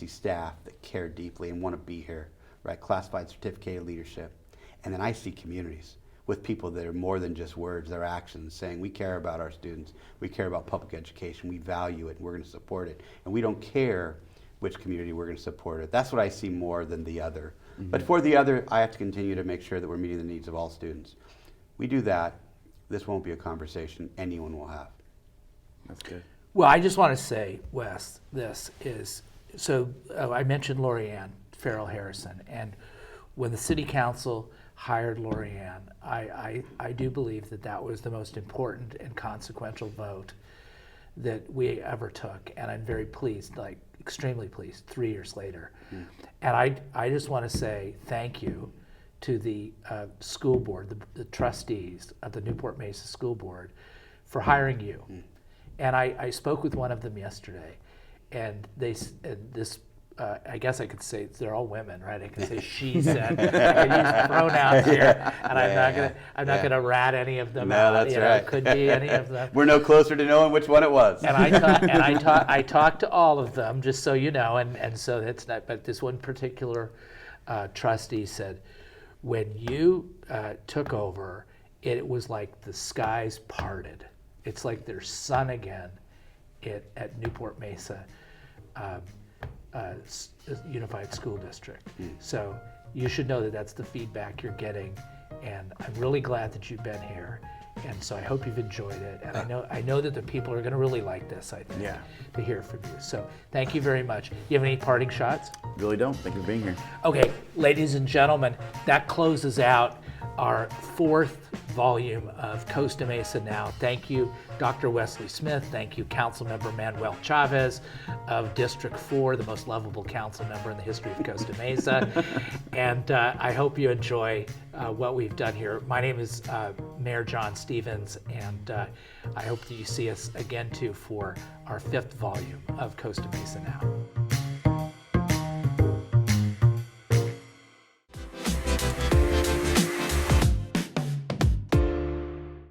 staff that care deeply and want to be here, right? Classified certificated leadership. And then I see communities with people that are more than just words, they're actions, saying we care about our students, we care about public education, we value it, and we're going to support it. And we don't care which community we're going to support it. That's what I see more than the other. Mm-hmm. But for the other, I have to continue to make sure that we're meeting the needs of all students. We do that, this won't be a conversation anyone will have. That's good. Well, I just want to say, Wes, this is, so I mentioned Lorianne Farrell Harrison, and when the city council hired Lorianne, I do believe that was the most important and consequential vote that we ever took, and I'm very pleased, like extremely pleased, 3 years later. And I just want to say thank you to the school board, the trustees of the Newport-Mesa School Board for hiring you. And I spoke with one of them yesterday, and I guess I could say they're all women, right? I can say she said. I can use pronouns here, and I'm not gonna rat any of them out. That's right. It could be any of them. We're no closer to knowing which one it was. And I talked to all of them, just so you know, and so that's not. But this one particular trustee said, when you took over, it was like the skies parted. It's like there's sun again at Newport-Mesa Unified School District. So you should know that that's the feedback you're getting, and I'm really glad that you've been here. And so I hope you've enjoyed it. And I know that the people are going to really like this, I think, to hear from you. So thank you very much. You have any parting shots? Really don't. Thank you for being here. Okay, ladies and gentlemen, that closes out our 4th volume of Costa Mesa Now. Thank you, Dr. Wesley Smith. Thank you, Council Member Manuel Chavez of District 4, the most lovable council member in the history of Costa Mesa. And I hope you enjoy what we've done here. My name is Mayor John Stevens, and I hope that you see us again, too, for our 5th volume of Costa Mesa Now.